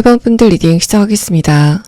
1번 분들 리딩 시작하겠습니다.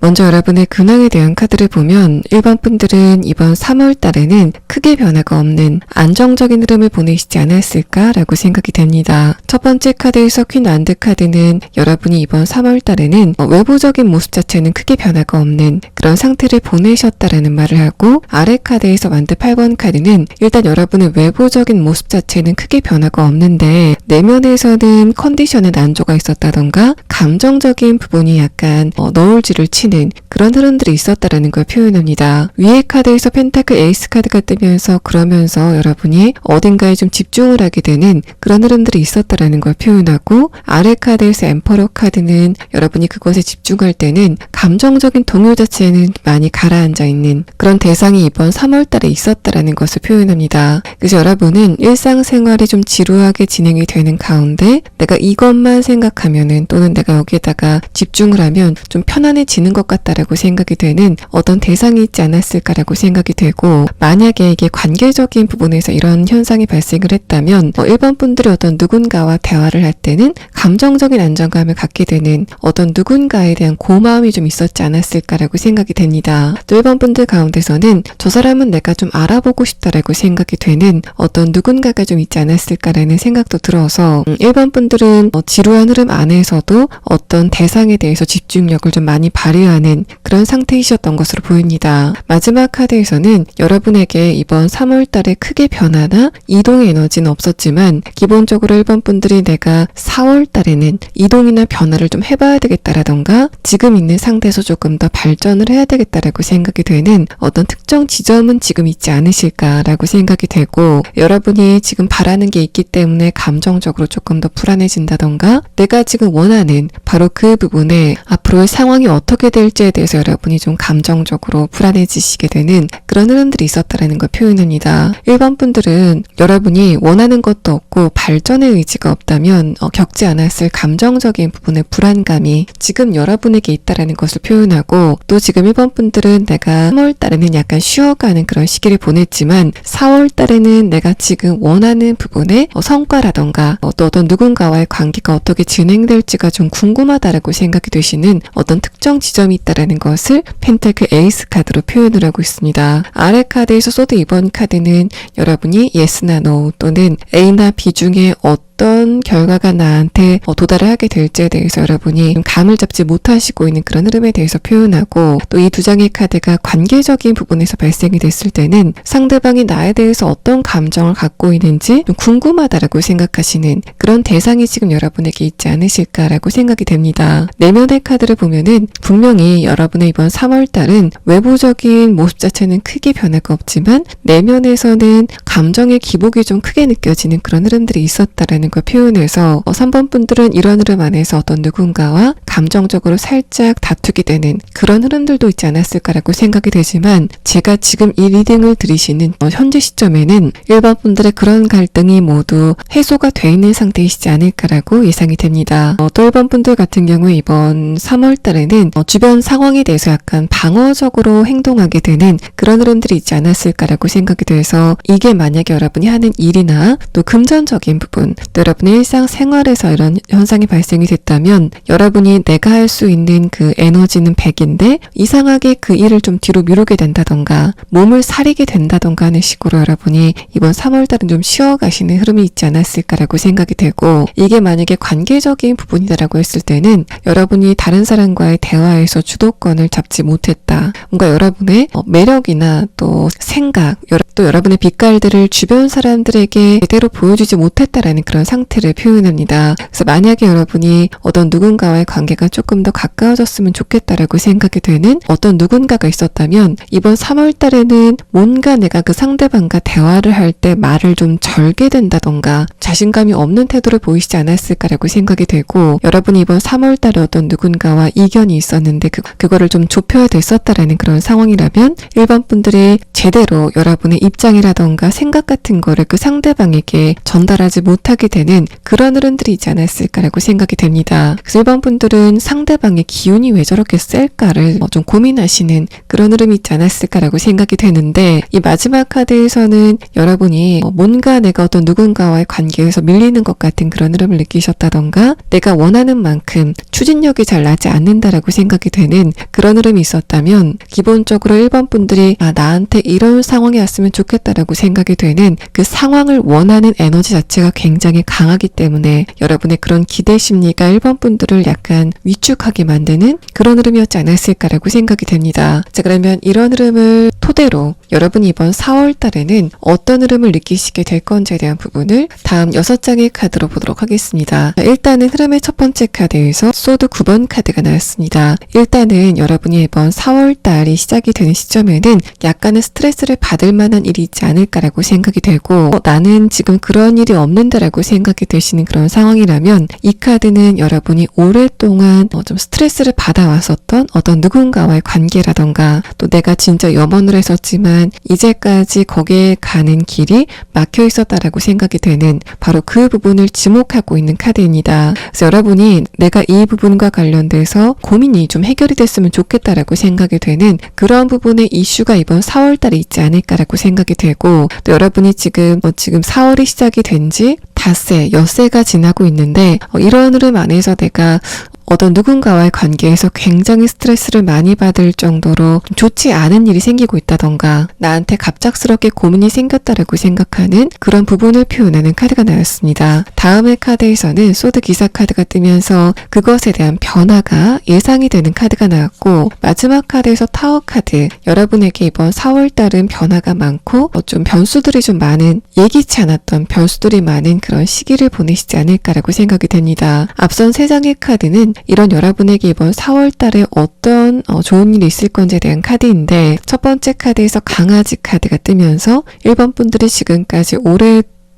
먼저 여러분의 근황에 대한 카드를 보면 1번 분들은 이번 3월 달에는 크게 변화가 없는 안정적인 흐름을 보내시지 않았을까라고 생각이 됩니다. 첫 번째 카드에서 퀸 완드 카드는 여러분이 이번 3월 달에는 외부적인 모습 자체는 크게 변화가 없는 그런 상태를 보내셨다라는 말을 하고, 아래 카드에서 완드 8번 카드는 일단 여러분의 외부적인 모습 자체는 크게 변화가 없는데 내면에서는 컨디션에 난조가 있었다던가 감정적인 부분이 약간 너울질을 치는 그런 흐름들이 있었다라는 걸 표현합니다. 위에 카드에서 펜타클 에이스 카드가 뜨면서 그러면서 여러분이 어딘가에 좀 집중을 하게 되는 그런 흐름들이 있었다라는 걸 표현하고, 아래 카드에서 엠퍼러 카드는 여러분이 그것에 집중할 때는 감정적인 동요 자체는 많이 가라앉아 있는 그런 대상이 이번 3월 달에 있었다라는 것을 표현합니다. 그래서 여러분은 일상생활이 좀 지루하게 진행이 되는 가운데 내가 이것만 생각하면은, 또는 내가 여기에다가 집중을 하면 좀 편안해지는 것 같다라고 생각이 되는 어떤 대상이 있지 않았을까라고 생각이 되고, 만약에 이게 관계적인 부분에서 이런 현상이 발생을 했다면 1번 분들이 어떤 누군가와 대화를 할 때는 감정적인 안정감을 갖게 되는 어떤 누군가에 대한 고마움이 좀 있었지 않았을까라고 생각이 됩니다. 또 1번 분들 가운데서는 저 사람은 내가 좀 알아보고 싶다라고 생각이 되는 어떤 누군가가 좀 있지 않았을까라는 생각도 들어서 1번 분들은 지루한 흐름 안에서도 어떤 대상에 대해서 집중력을 좀 많이 발휘하는 그런 상태이셨던 것으로 보입니다. 마지막 카드에서는 여러분에게 이번 3월 달에 크게 변화나 이동의 에너지는 없었지만 기본적으로 1번 분들이 내가 4월 달에는 이동이나 변화를 좀 해봐야 되겠다라던가 지금 있는 상태에서 조금 더 발전을 해야 되겠다라고 생각이 되는 어떤 특정 지점은 지금 있지 않으실까라고 생각이 되고, 여러분이 지금 바라는 게 있기 때문에 감정적으로 조금 더 불안해진다던가 내가 지금 원하는 바로 그 부분에 앞으로의 상황이 어떻게 될지에 대해서 여러분이 좀 감정적으로 불안해지시게 되는 그런 흐름들이 있었다라는 걸 표현합니다. 1번 분들은 여러분이 원하는 것도 없고 발전의 의지가 없다면 겪지 않았을 감정적인 부분의 불안감이 지금 여러분에게 있다라는 것을 표현하고, 또 지금 1번 분들은 내가 3월 달에는 약간 쉬어가는 그런 시기를 보냈지만 4월 달에는 내가 지금 원하는 부분의 성과라던가 또 어떤 누군가와의 관계가 어떻게 진행될지가 좀 궁금하다라고 생각이 되시는 어떤 특정 지점이 있다라는 것을 펜타클 에이스 카드로 표현을 하고 있습니다. 아래 카드에서 소드 2번 카드는 여러분이 예스나 노 또는 A나 B 중에 어떤 결과가 나한테 도달을 하게 될지에 대해서 여러분이 감을 잡지 못하시고 있는 그런 흐름에 대해서 표현하고, 또 이 두 장의 카드가 관계적인 부분에서 발생이 됐을 때는 상대방이 나에 대해서 어떤 감정을 갖고 있는지 좀 궁금하다라고 생각하시는 그런 대상이 지금 여러분에게 있지 않으실까라고 생각이 됩니다. 내면의 카드를 보면은 분명히 여러분의 이번 3월 달은 외부적인 모습 자체는 크게 변화가 없지만 내면에서는 감정의 기복이 좀 크게 느껴지는 그런 흐름들이 있었다라는 걸 표현해서 3번 분들은 이런 흐름 안에서 어떤 누군가와 감정적으로 살짝 다투게 되는 그런 흐름들도 있지 않았을까라고 생각이 되지만, 제가 지금 이 리딩을 들으시는 현재 시점에는 1번 분들의 그런 갈등이 모두 해소가 돼 있는 상태이시지 않을까라고 예상이 됩니다. 또 1번 분들 같은 경우에 이번 3월 달에는 주변 상황에 대해서 약간 방어적으로 행동하게 되는 그런 흐름들이 있지 않았을까라고 생각이 돼서, 이게 만약에 여러분이 하는 일이나 또 금전적인 부분, 또 여러분의 일상생활에서 이런 현상이 발생이 됐다면 여러분이 내가 할 수 있는 그 에너지는 100인데 이상하게 그 일을 좀 뒤로 미루게 된다던가 몸을 사리게 된다던가 하는 식으로 여러분이 이번 3월 달은 좀 쉬어가시는 흐름이 있지 않았을까라고 생각이 되고, 이게 만약에 관계적인 부분이다라고 했을 때는 여러분이 다른 사람과의 대화에서 주도권을 잡지 못했다. 뭔가 여러분의 매력이나 또 생각, 또 여러분의 빛깔들을 주변 사람들에게 제대로 보여주지 못했다라는 그런 상태를 표현합니다. 그래서 만약에 여러분이 어떤 누군가와의 관계가 조금 더 가까워졌으면 좋겠다라고 생각이 되는 어떤 누군가가 있었다면 이번 3월 달에는 뭔가 내가 그 상대방과 대화를 할 때 말을 좀 절게 된다던가 자신감이 없는 태도를 보이시지 않았을까라고 생각이 되고, 여러분이 이번 3월 달에 어떤 누군가와 이견이 있었는데 그거를 좀 좁혀야 됐었다라는 그런 상황이라면 1번 분들이 제대로 여러분의 입장이라던가 생각 같은 거를 그 상대방에게 전달하지 못하게 되는 그런 흐름들이 있지 않았을까라고 생각이 됩니다. 그래서 1번 분들은 상대방의 기운이 왜 저렇게 셀까를 좀 고민하시는 그런 그런 흐름이 있지 않았을까라고 생각이 되는데, 이 마지막 카드에서는 여러분이 뭔가 내가 어떤 누군가와의 관계에서 밀리는 것 같은 그런 흐름을 느끼셨다던가, 내가 원하는 만큼 추진력이 잘 나지 않는다라고 생각이 되는 그런 흐름이 있었다면, 기본적으로 1번 분들이 나한테 이런 상황이 왔으면 좋겠다라고 생각이 되는 그 상황을 원하는 에너지 자체가 굉장히 강하기 때문에 여러분의 그런 기대 심리가 1번 분들을 약간 위축하게 만드는 그런 흐름이었지 않았을까라고 생각이 됩니다. 자, 그러면 이런 흐름을 토대로 여러분이 이번 4월 달에는 어떤 흐름을 느끼시게 될 건지에 대한 부분을 다음 6장의 카드로 보도록 하겠습니다. 일단은 흐름의 첫 번째 카드에서 소드 9번 카드가 나왔습니다. 일단은 여러분이 이번 4월 달이 시작이 되는 시점에는 약간의 스트레스를 받을 만한 일이 있지 않을까라고 생각이 되고, 나는 지금 그런 일이 없는데라고 생각이 되시는 그런 상황이라면, 이 카드는 여러분이 오랫동안 좀 스트레스를 받아왔었던 어떤 누군가와의 관계라던가, 또 내가 진짜 염원을 했었지만 이제까지 거기에 가는 길이 막혀 있었다라고 생각이 되는 바로 그 부분을 지목하고 있는 카드입니다. 그래서 여러분이 내가 이 부분과 관련돼서 고민이 좀 해결이 됐으면 좋겠다라고 생각이 되는 그런 부분의 이슈가 이번 4월 달에 있지 않을까라고 생각이 되고, 또 여러분이 지금 4월이 시작이 된 지 닷새, 엿새가 지나고 있는데, 이런 흐름 안에서 내가 어떤 누군가와의 관계에서 굉장히 스트레스를 많이 받을 정도로 좋지 않은 일이 생기고 있다던가, 나한테 갑작스럽게 고민이 생겼다라고 생각하는 그런 부분을 표현하는 카드가 나왔습니다. 다음의 카드에서는 소드 기사 카드가 뜨면서 그것에 대한 변화가 예상이 되는 카드가 나왔고, 마지막 카드에서 타워 카드, 여러분에게 이번 4월 달은 변화가 많고 좀 변수들이 좀 많은, 예기치 않았던 변수들이 많은 그런 시기를 보내시지 않을까라고 생각이 됩니다. 앞선 3장의 카드는 이런 여러분에게 이번 4월 달에 어떤 좋은 일이 있을 건지에 대한 카드인데, 첫 번째 카드에서 강아지 카드가 뜨면서 1번 분들이 지금까지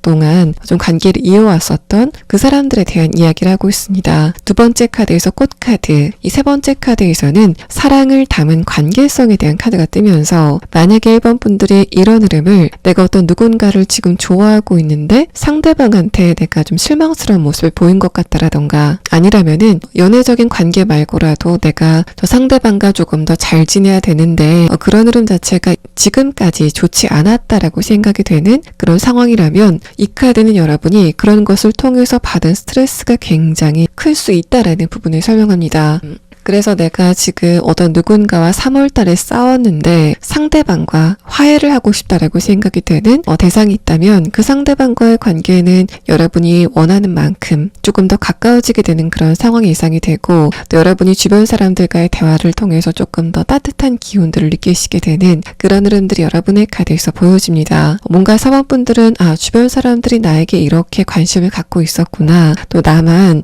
동안 좀 관계를 이어왔었던 그 사람들에 대한 이야기를 하고 있습니다. 두 번째 카드에서 꽃카드, 이 세 번째 카드에서는 사랑을 담은 관계성에 대한 카드가 뜨면서, 만약에 1번 분들이 이런 흐름을 내가 어떤 누군가를 지금 좋아하고 있는데 상대방한테 내가 좀 실망스러운 모습을 보인 것 같다라던가, 아니라면은 연애적인 관계 말고라도 내가 저 상대방과 조금 더 잘 지내야 되는데 그런 흐름 자체가 지금까지 좋지 않았다라고 생각이 되는 그런 상황이라면, 이 카드는 여러분이 그런 것을 통해서 받은 스트레스가 굉장히 클 수 있다라는 부분을 설명합니다. 그래서 내가 지금 어떤 누군가와 3월 달에 싸웠는데 상대방과 화해를 하고 싶다라고 생각이 되는 대상이 있다면, 그 상대방과의 관계는 여러분이 원하는 만큼 조금 더 가까워지게 되는 그런 상황이 예상이 되고, 또 여러분이 주변 사람들과의 대화를 통해서 조금 더 따뜻한 기운들을 느끼시게 되는 그런 흐름들이 여러분의 카드에서 보여집니다. 뭔가 4번 분들은 주변 사람들이 나에게 이렇게 관심을 갖고 있었구나, 또 나만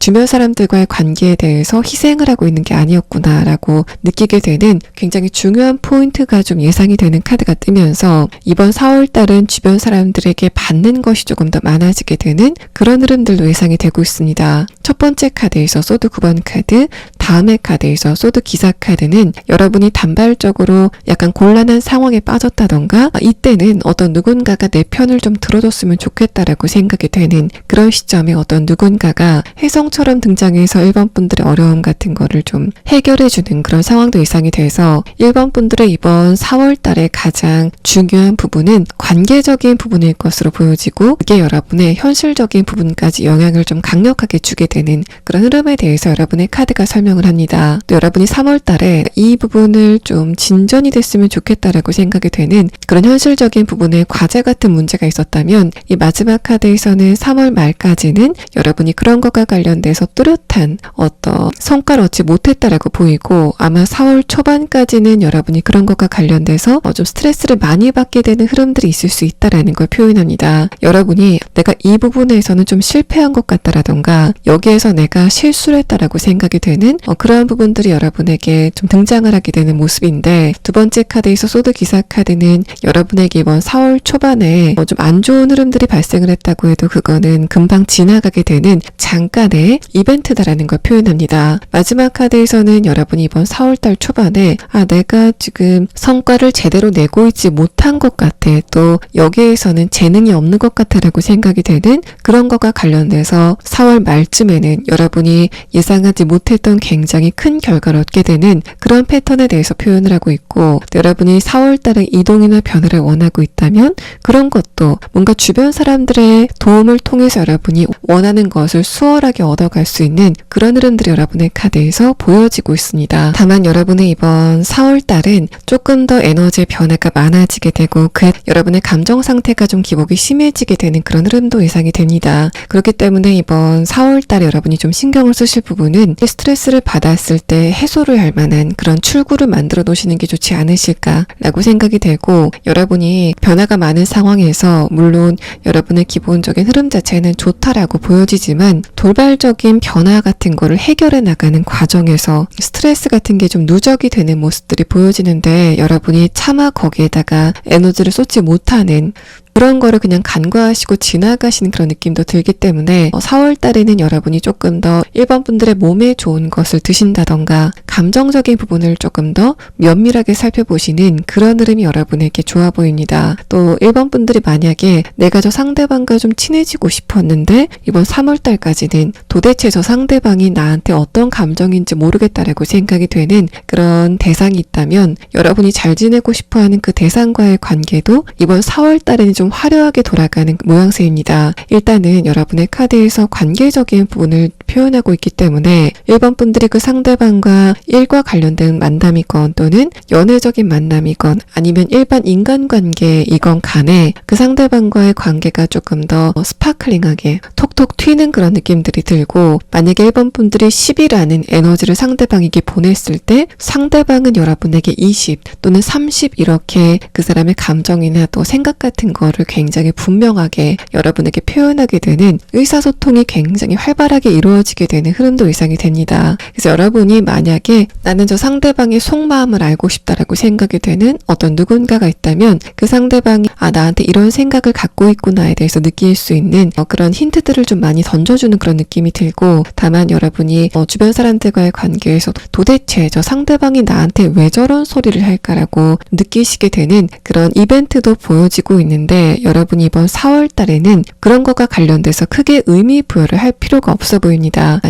주변 사람들과의 관계에 대해서 희생을 하고 있는 게 아니었구나라고 느끼게 되는 굉장히 중요한 포인트가 좀 예상이 되는 카드가 뜨면서, 이번 4월 달은 주변 사람들에게 받는 것이 조금 더 많아지게 되는 그런 흐름들로 예상이 되고 있습니다. 첫 번째 카드에서 소드 9번 카드, 다음의 카드에서 소드 기사 카드는 여러분이 단발적으로 약간 곤란한 상황에 빠졌다던가, 이때는 어떤 누군가가 내 편을 좀 들어줬으면 좋겠다라고 생각이 되는 그런 시점에 어떤 누군가가 혜성처럼 등장해서 1번 분들의 어려움 같은 거를 좀 해결해주는 그런 상황도 예상이 돼서, 1번 분들의 이번 4월 달에 가장 중요한 부분은 관계적인 부분일 것으로 보여지고, 이게 여러분의 현실적인 부분까지 영향을 좀 강력하게 주게 되는 그런 흐름에 대해서 여러분의 카드가 설명을 합니다. 또 여러분이 3월 달에 이 부분을 좀 진전이 됐으면 좋겠다라고 생각이 되는 그런 현실적인 부분에 과제 같은 문제가 있었다면, 이 마지막 카드에서는 3월 말까지는 여러분이 그런 것과 관련돼서 뚜렷한 어떤 성과를 얻지 못했다라고 보이고, 아마 4월 초반까지는 여러분이 그런 것과 관련돼서 좀 스트레스를 많이 받게 되는 흐름들이 있을 수 있다라는 걸 표현합니다. 여러분이 내가 이 부분에서는 좀 실패한 것 같다라던가, 여기에서 내가 실수를 했다라고 생각이 되는 그러한 부분들이 여러분에게 좀 등장을 하게 되는 모습인데, 두 번째 카드에서 소드 기사 카드는 여러분에게 이번 4월 초반에 좀 안 좋은 흐름들이 발생을 했다고 해도 그거는 금방 지나가게 되는 잠깐의 하나의 이벤트다라는 걸 표현합니다. 마지막 카드에서는 여러분이 이번 4월달 초반에 내가 지금 성과를 제대로 내고 있지 못한 것 같아, 또 여기에서는 재능이 없는 것 같아라고 생각이 되는 그런 거가 관련돼서 4월 말쯤에는 여러분이 예상하지 못했던 굉장히 큰 결과를 얻게 되는 그런 패턴에 대해서 표현을 하고 있고, 여러분이 4월달에 이동이나 변화를 원하고 있다면 그런 것도 뭔가 주변 사람들의 도움을 통해서 여러분이 원하는 것을 수월하게 얻어갈 수 있는 그런 흐름들이 여러분의 카드에서 보여지고 있습니다. 다만 여러분의 이번 4월달은 조금 더 에너지의 변화가 많아지게 되고 여러분의 감정 상태가 좀 기복이 심해지게 되는 그런 흐름도 예상이 됩니다. 그렇기 때문에 이번 4월달에 여러분이 좀 신경을 쓰실 부분은 스트레스를 받았을 때 해소를 할 만한 그런 출구를 만들어 놓으시는 게 좋지 않으실까라고 생각이 되고, 여러분이 변화가 많은 상황에서 물론 여러분의 기본적인 흐름 자체는 좋다라고 보여지지만 돌발적인 변화 같은 거를 해결해 나가는 과정에서 스트레스 같은 게 좀 누적이 되는 모습들이 보여지는데, 여러분이 차마 거기에다가 에너지를 쏟지 못하는 그런 거를 그냥 간과하시고 지나가시는 그런 느낌도 들기 때문에 4월 달에는 여러분이 조금 더 1번 분들의 몸에 좋은 것을 드신다던가 감정적인 부분을 조금 더 면밀하게 살펴보시는 그런 흐름이 여러분에게 좋아 보입니다. 또 1번 분들이 만약에 내가 저 상대방과 좀 친해지고 싶었는데 이번 3월 달까지는 도대체 저 상대방이 나한테 어떤 감정인지 모르겠다라고 생각이 되는 그런 대상이 있다면, 여러분이 잘 지내고 싶어하는 그 대상과의 관계도 이번 4월 달에는 좀 화려하게 돌아가는 모양새입니다. 일단은 여러분의 카드에서 관계적인 부분을 표현하고 있기 때문에 1번 분들이 그 상대방과 일과 관련된 만남이건 또는 연애적인 만남이건 아니면 일반 인간관계이건 간에 그 상대방과의 관계가 조금 더 스파클링하게 톡톡 튀는 그런 느낌들이 들고, 만약에 1번 분들이 10이라는 에너지를 상대방에게 보냈을 때 상대방은 여러분에게 20 또는 30 이렇게 그 사람의 감정이나 또 생각 같은 거를 굉장히 분명하게 여러분에게 표현하게 되는 의사소통이 굉장히 활발하게 이루어지게 되는 흐름도 예상이 됩니다. 그래서 여러분이 만약에 나는 저 상대방의 속마음을 알고 싶다라고 생각이 되는 어떤 누군가가 있다면 그 상대방이 나한테 이런 생각을 갖고 있구나에 대해서 느낄 수 있는 그런 힌트들을 좀 많이 던져주는 그런 느낌이 들고, 다만 여러분이 주변 사람들과의 관계에서 도대체 저 상대방이 나한테 왜 저런 소리를 할까라고 느끼시게 되는 그런 이벤트도 보여지고 있는데, 여러분이 이번 4월 달에는 그런 것과 관련돼서 크게 의미 부여를 할 필요가 없어 보입니다.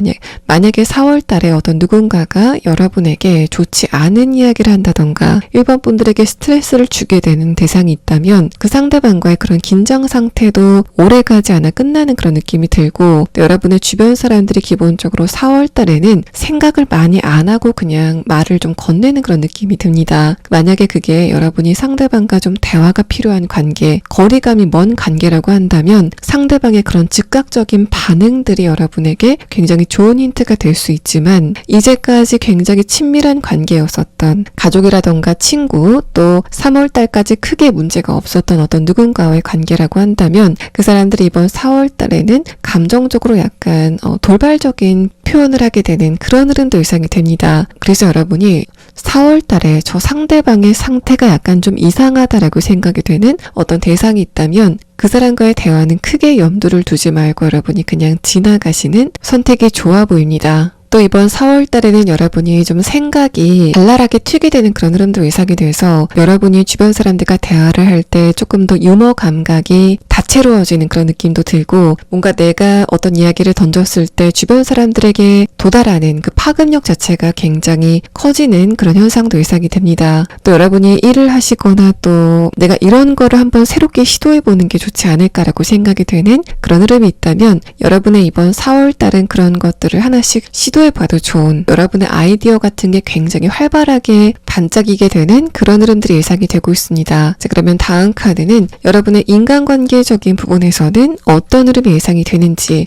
만약에 4월 달에 어떤 누군가가 여러분에게 좋지 않은 이야기를 한다던가 1번 분들에게 스트레스를 주게 되는 대상이 있다면 그 상대방과의 그런 긴장 상태도 오래가지 않아 끝나는 그런 느낌이 들고, 또 여러분의 주변 사람들이 기본적으로 4월 달에는 생각을 많이 안 하고 그냥 말을 좀 건네는 그런 느낌이 듭니다. 만약에 그게 여러분이 상대방과 좀 대화가 필요한 관계, 거리감이 먼 관계라고 한다면 상대방의 그런 즉각적인 반응들이 여러분에게 굉장히 좋은 힌트가 될 수 있지만, 이제까지 굉장히 친밀한 관계였었던 가족이라던가 친구, 또 3월 달까지 크게 문제가 없었던 어떤 누군가와의 관계라고 한다면 그 사람들이 이번 4월 달에는 감정적으로 약간 돌발적인 표현을 하게 되는 그런 흐름도 예상이 됩니다. 그래서 여러분이 4월 달에 저 상대방의 상태가 약간 좀 이상하다라고 생각이 되는 어떤 대상이 있다면 그 사람과의 대화는 크게 염두를 두지 말고 여러분이 그냥 지나가시는 선택이 좋아 보입니다. 또 이번 4월 달에는 여러분이 좀 생각이 발랄하게 튀게 되는 그런 흐름도 예상이 돼서 여러분이 주변 사람들과 대화를 할 때 조금 더 유머 감각이 다채로워지는 그런 느낌도 들고, 뭔가 내가 어떤 이야기를 던졌을 때 주변 사람들에게 도달하는 그 파급력 자체가 굉장히 커지는 그런 현상도 예상이 됩니다. 또 여러분이 일을 하시거나 또 내가 이런 거를 한번 새롭게 시도해보는 게 좋지 않을까라고 생각이 되는 그런 흐름이 있다면 여러분의 이번 4월 달은 그런 것들을 하나씩 시도해봐도 좋은, 여러분의 아이디어 같은 게 굉장히 활발하게 반짝이게 되는 그런 흐름들이 예상이 되고 있습니다. 자, 그러면 다음 카드는 여러분의 인간관계적인 부분에서는 어떤 흐름이 예상이 되는지에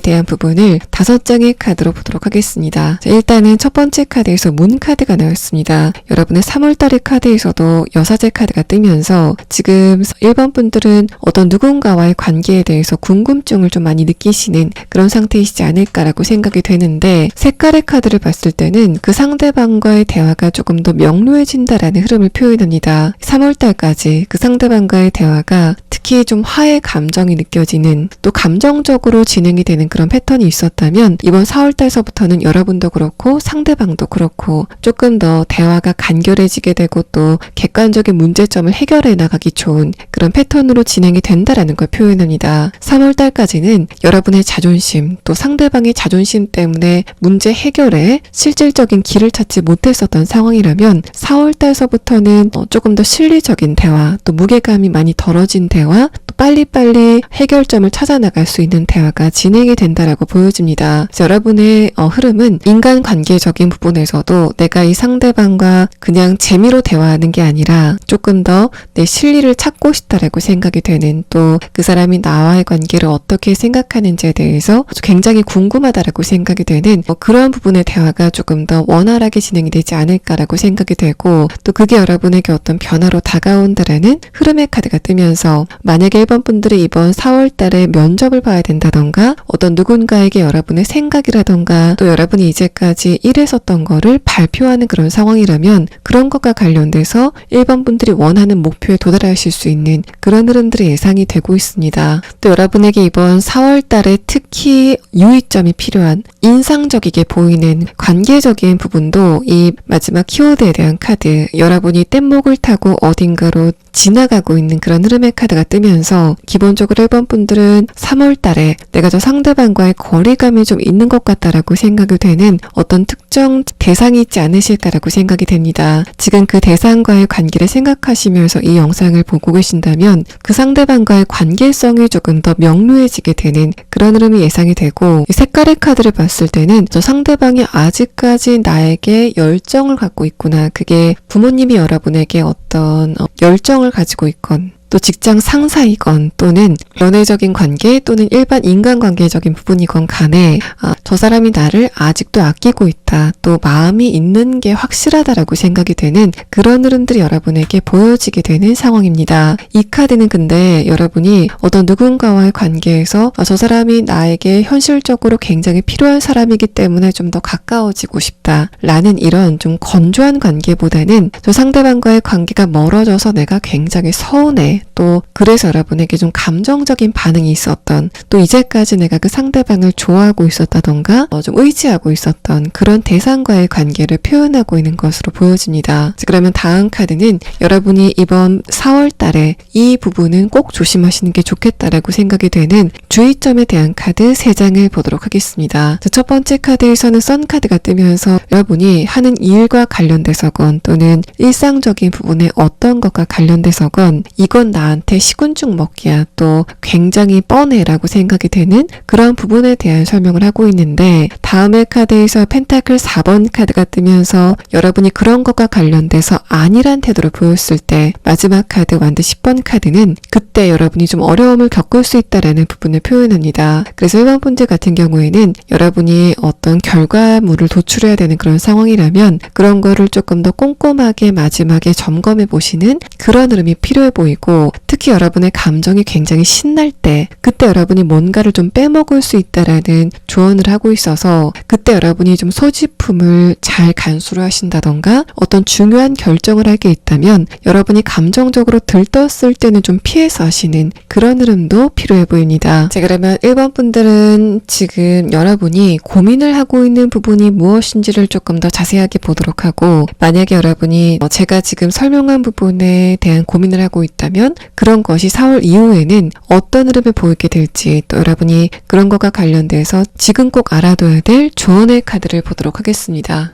대한 부분을 5장의 카드로 보도록 하겠습니다. 자, 일단은 첫 번째 카드에서 문 카드가 나왔습니다. 여러분의 3월달의 카드에서도 여사제 카드가 뜨면서 지금 1번 분들은 어떤 누군가와의 관계에 대해서 궁금증을 좀 많이 느끼시는 그런 상태이시지 않을까라고 생각이 되는데, 색깔의 카드를 봤을 때는 그 상대방과의 대화가 조금 더 명료해진다라는 흐름을 표현합니다. 3월달까지 그 상대방과의 대화가 특히 좀 화해 감정이 느껴지는, 또 감정적으로 진행이 되는 그런 패턴이 있었다면 이번 4월달서부터는 여러분도 그렇고 상대방도 그렇고 조금 더 대화가 간결해지게 되고 또 객관적인 문제점을 해결해 나가기 좋은 그런 패턴으로 진행이 된다라는 걸 표현합니다. 3월달까지는 여러분의 자존심, 또 상대방의 자존심 때문에 문제 해결에 실질적인 길을 찾지 못했었던 상황이라면 4월달서부터는 조금 더 실리적인 대화, 또 무게감이 많이 덜어진 대화, 또 빨리빨리 해결점을 찾아나갈 수 있는 대화가 진행이 된다라고 보여집니다. 그래서 여러분의 흐름은 인간관계적인 부분에서도 내가 이 상대방과 그냥 재미로 대화하는 게 아니라 조금 더 내 실리를 찾고 싶다라고 생각이 되는, 또 그 사람이 나와의 관계를 어떻게 생각하는지에 대해서 굉장히 궁금하다라고 생각이 되는 그런 부분의 대화가 조금 더 원활하게 진행이 되지 않을까라고 생각이 되고, 또 그게 여러분에게 어떤 변화로 다가온다라는 흐름의 카드가 뜨면서 만약에 1번 분들이 이번 4월 달에 면접을 봐야 된다던가 어떤 누군가에게 여러분의 생각이라던가 또 여러분이 이제까지 일했었던 거를 발표하는 그런 상황이라면 그런 것과 관련돼서 1번 분들이 원하는 목표에 도달하실 수 있는 그런 흐름들이 예상이 되고 있습니다. 또 여러분에게 이번 4월 달에 특히 유의점이 필요한, 인상적이게 보이는 관계적인 부분도 이 마지막 키워드에 대한 카드, 여러분이 뗏목을 타고 어딘가로 지나가고 있는 그런 흐름의 카드가 뜨면서 기본적으로 1번 분들은 3월 달에 내가 저 상대방과의 거리감이 좀 있는 것 같다라고 생각이 되는 어떤 특정 대상이 있지 않으실까라고 생각이 됩니다. 지금 그 대상과의 관계를 생각하시면서 이 영상을 보고 계신다면 그 상대방과의 관계성이 조금 더 명료해지게 되는 그런 흐름이 예상이 되고, 이 색깔의 카드를 봤을 때는 저 상대방이 아직까지 나에게 열정을 갖고 있구나, 그게 부모님이 여러분에게 어떤 열정을 가지고 있건 또 직장 상사이건 또는 연애적인 관계 또는 일반 인간관계적인 부분이건 간에 저 사람이 나를 아직도 아끼고 있다, 또 마음이 있는 게 확실하다라고 생각이 되는 그런 흐름들이 여러분에게 보여지게 되는 상황입니다. 이 카드는 근데 여러분이 어떤 누군가와의 관계에서 저 사람이 나에게 현실적으로 굉장히 필요한 사람이기 때문에 좀 더 가까워지고 싶다 라는 이런 좀 건조한 관계보다는 저 상대방과의 관계가 멀어져서 내가 굉장히 서운해, 또 그래서 여러분에게 좀 감정적인 반응이 있었던, 또 이제까지 내가 그 상대방을 좋아하고 있었다던가 좀 의지하고 있었던 그런 대상과의 관계를 표현하고 있는 것으로 보여집니다. 그러면 다음 카드는 여러분이 이번 4월 달에 이 부분은 꼭 조심하시는 게 좋겠다라고 생각이 되는 주의점에 대한 카드 3장을 보도록 하겠습니다. 첫 번째 카드에서는 선 카드가 뜨면서 여러분이 하는 일과 관련돼서건 또는 일상적인 부분에 어떤 것과 관련돼서건 이건 나한테 식은죽 먹기야, 또 굉장히 뻔해 라고 생각이 되는 그런 부분에 대한 설명을 하고 있는데, 다음의 카드에서 펜타클 4번 카드가 뜨면서 여러분이 그런 것과 관련돼서 아니란 태도를 보였을 때 마지막 카드 완드 10번 카드는 그때 여러분이 좀 어려움을 겪을 수 있다라는 부분을 표현합니다. 그래서 1번 분들 같은 경우에는 여러분이 어떤 결과물을 도출해야 되는 그런 상황이라면 그런 거를 조금 더 꼼꼼하게 마지막에 점검해 보시는 그런 흐름이 필요해 보이고, 특히 여러분의 감정이 굉장히 신날 때 그때 여러분이 뭔가를 좀 빼먹을 수 있다라는 조언을 하고 있어서 그때 여러분이 좀 소지품을 잘 간수를 하신다던가 어떤 중요한 결정을 할 게 있다면 여러분이 감정적으로 들떴을 때는 좀 피해서 하시는 그런 흐름도 필요해 보입니다. 자, 그러면 1번 분들은 지금 여러분이 고민을 하고 있는 부분이 무엇인지를 조금 더 자세하게 보도록 하고, 만약에 여러분이 제가 지금 설명한 부분에 대한 고민을 하고 있다면 그런 것이 4월 이후에는 어떤 흐름을 보이게 될지, 또 여러분이 그런 것과 관련돼서 지금 꼭 알아둬야 될 조언의 카드를 보도록 하겠습니다.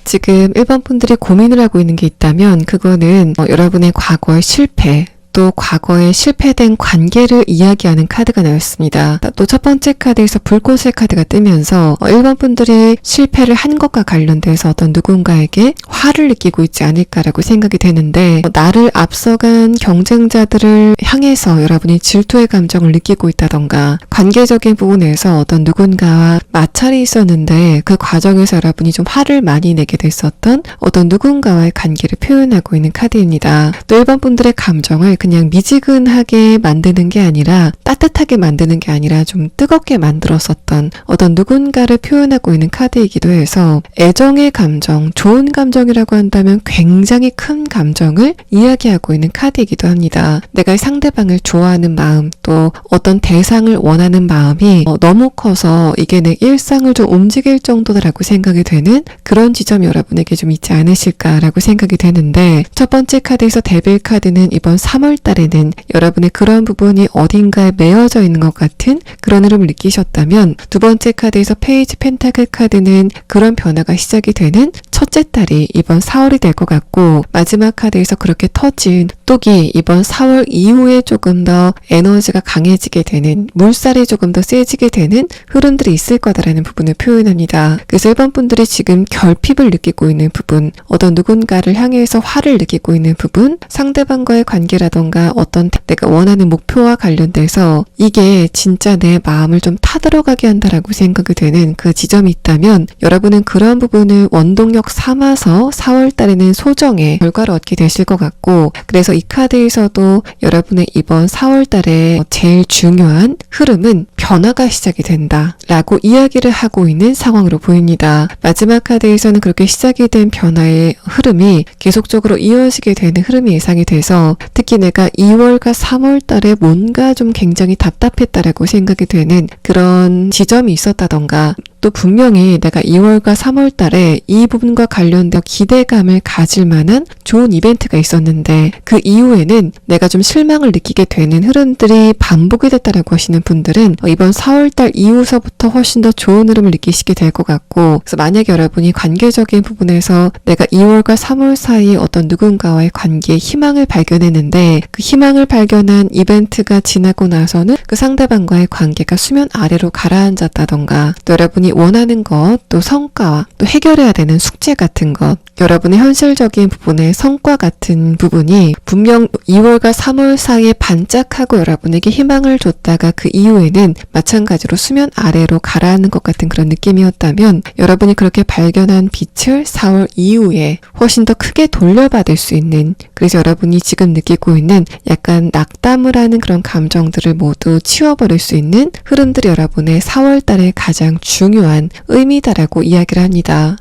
지금 1번 분들이 고민을 하고 있는 게 있다면 그거는 여러분의 과거의 실패, 또 과거에 실패된 관계를 이야기하는 카드가 나왔습니다. 또 첫 번째 카드에서 불꽃의 카드가 뜨면서 1번 분들이 실패를 한 것과 관련돼서 어떤 누군가에게 화를 느끼고 있지 않을까라고 생각이 되는데, 나를 앞서간 경쟁자들을 향해서 여러분이 질투의 감정을 느끼고 있다던가 관계적인 부분에서 어떤 누군가와 마찰이 있었는데 그 과정에서 여러분이 좀 화를 많이 내게 됐었던 어떤 누군가와의 관계를 표현하고 있는 카드입니다. 또 1번 분들의 감정을 그냥 미지근하게 만드는 게 아니라 따뜻하게 만드는 게 아니라 좀 뜨겁게 만들었었던 어떤 누군가를 표현하고 있는 카드이기도 해서 애정의 감정, 좋은 감정이라고 한다면 굉장히 큰 감정을 이야기하고 있는 카드이기도 합니다. 내가 상대방을 좋아하는 마음, 또 어떤 대상을 원하는 마음이 너무 커서 이게 내 일상을 좀 움직일 정도다라고 생각이 되는 그런 지점이 여러분에게 좀 있지 않으실까라고 생각이 되는데, 첫 번째 카드에서 데빌 카드는 이번 3월 달에는 여러분의 그런 부분이 어딘가에 매여져 있는 것 같은 그런 흐름을 느끼셨다면, 두 번째 카드에서 페이지 펜타클 카드는 그런 변화가 시작이 되는 첫째 달이 이번 4월이 될 것 같고, 마지막 카드에서 그렇게 터진 똑이 이번 4월 이후에 조금 더 에너지가 강해지게 되는, 물살이 조금 더 세지게 되는 흐름들이 있을 거다라는 부분을 표현합니다. 그래서 1번 분들이 지금 결핍을 느끼고 있는 부분, 어떤 누군가를 향해서 화를 느끼고 있는 부분, 상대방과의 관계라던가 어떤 내가 원하는 목표와 관련돼서 이게 진짜 내 마음을 좀 타들어가게 한다라고 생각이 되는 그 지점이 있다면, 여러분은 그런 부분을 원동력 삼아서 4월 달에는 소정의 결과를 얻게 되실 것 같고, 그래서 이 카드에서도 여러분의 이번 4월 달에 제일 중요한 흐름은 변화가 시작이 된다 라고 이야기를 하고 있는 상황으로 보입니다. 마지막 카드에서는 그렇게 시작이 된 변화의 흐름이 계속적으로 이어지게 되는 흐름이 예상이 돼서, 특히 내가 2월과 3월 달에 뭔가 좀 굉장히 답답했다라고 생각이 되는 그런 지점이 있었다던가, 또 분명히 내가 2월과 3월 달에 이 부분과 관련된 기대감을 가질 만한 좋은 이벤트가 있었는데 그 이후에는 내가 좀 실망을 느끼게 되는 흐름들이 반복이 됐다라고 하시는 분들은 이번 4월 달 이후서부터 훨씬 더 좋은 흐름을 느끼시게 될 것 같고, 그래서 만약에 여러분이 관계적인 부분에서 내가 2월과 3월 사이에 어떤 누군가와의 관계에 희망을 발견했는데 그 희망을 발견한 이벤트가 지나고 나서는 그 상대방과의 관계가 수면 아래로 가라앉았다던가, 또 여러분이 원하는 것, 또 성과와 또 해결해야 되는 숙제 같은 것, 여러분의 현실적인 부분의 성과 같은 부분이 분명 2월과 3월 사이에 반짝하고 여러분에게 희망을 줬다가 그 이후에는 마찬가지로 수면 아래로 가라앉는 것 같은 그런 느낌이었다면, 여러분이 그렇게 발견한 빛을 4월 이후에 훨씬 더 크게 돌려받을 수 있는, 그래서 여러분이 지금 느끼고 있는 약간 낙담을 하는 그런 감정들을 모두 치워버릴 수 있는 흐름들이 여러분의 4월 달에 가장 중요한 의미다라고 이야기를 합니다.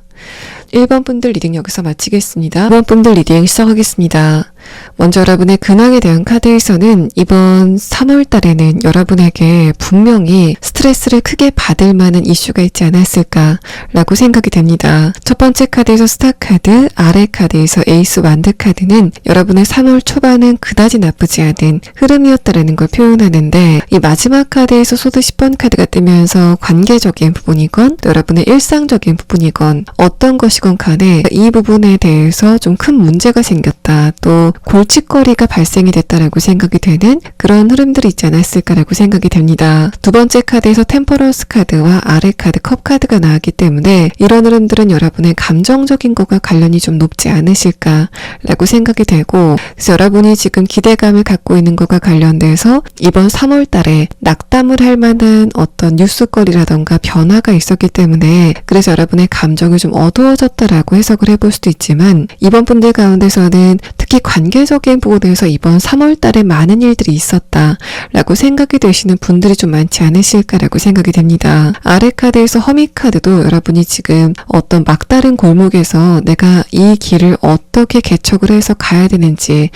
1번 분들 리딩 여기서 마치겠습니다. 2번 분들 리딩 시작하겠습니다. 먼저 여러분의 근황에 대한 카드에서는 이번 3월 달에는 여러분에게 분명히 스트레스를 크게 받을 만한 이슈가 있지 않았을까라고 생각이 됩니다. 첫 번째 카드에서 스타 카드, 아래 카드에서 에이스 완드 카드는 여러분의 3월 초반은 그다지 나쁘지 않은 흐름이었다라는 걸 표현하는데, 이 마지막 카드에서 소드 10번 카드가 뜨면서 관계적인 부분이건 또 여러분의 일상적인 부분이건 어떤 것이건 간에 이 부분에 대해서 좀 큰 문제가 생겼다, 또 골칫거리가 발생이 됐다라고 생각이 되는 그런 흐름들이 있지 않았을까라고 생각이 됩니다. 두 번째 카드에서 템퍼런스 카드와 아래 카드, 컵 카드가 나왔기 때문에 이런 흐름들은 여러분의 감정적인 것과 관련이 좀 높지 않으실까라고 생각이 되고, 그래서 여러분이 지금 기대감을 갖고 있는 것과 관련돼서 이번 3월 달에 낙담을 할 만한 어떤 뉴스거리라던가 변화가 있었기 때문에 그래서 여러분의 감정이 좀 어두워졌다라고 해석을 해볼 수도 있지만, 이번 분들 가운데서는 특히 관계적인 부분에서 이번 3월 달에 많은 일들이 있었다라고 생각이 되시는 분들이 좀 많지 않으실까라고 생각이 됩니다. 아래 카드에서 허미 카드도 여러분이 지금 어떤 막다른 골목에서 내가 이 길을 어떻게 개척을 해서 가야 되는지에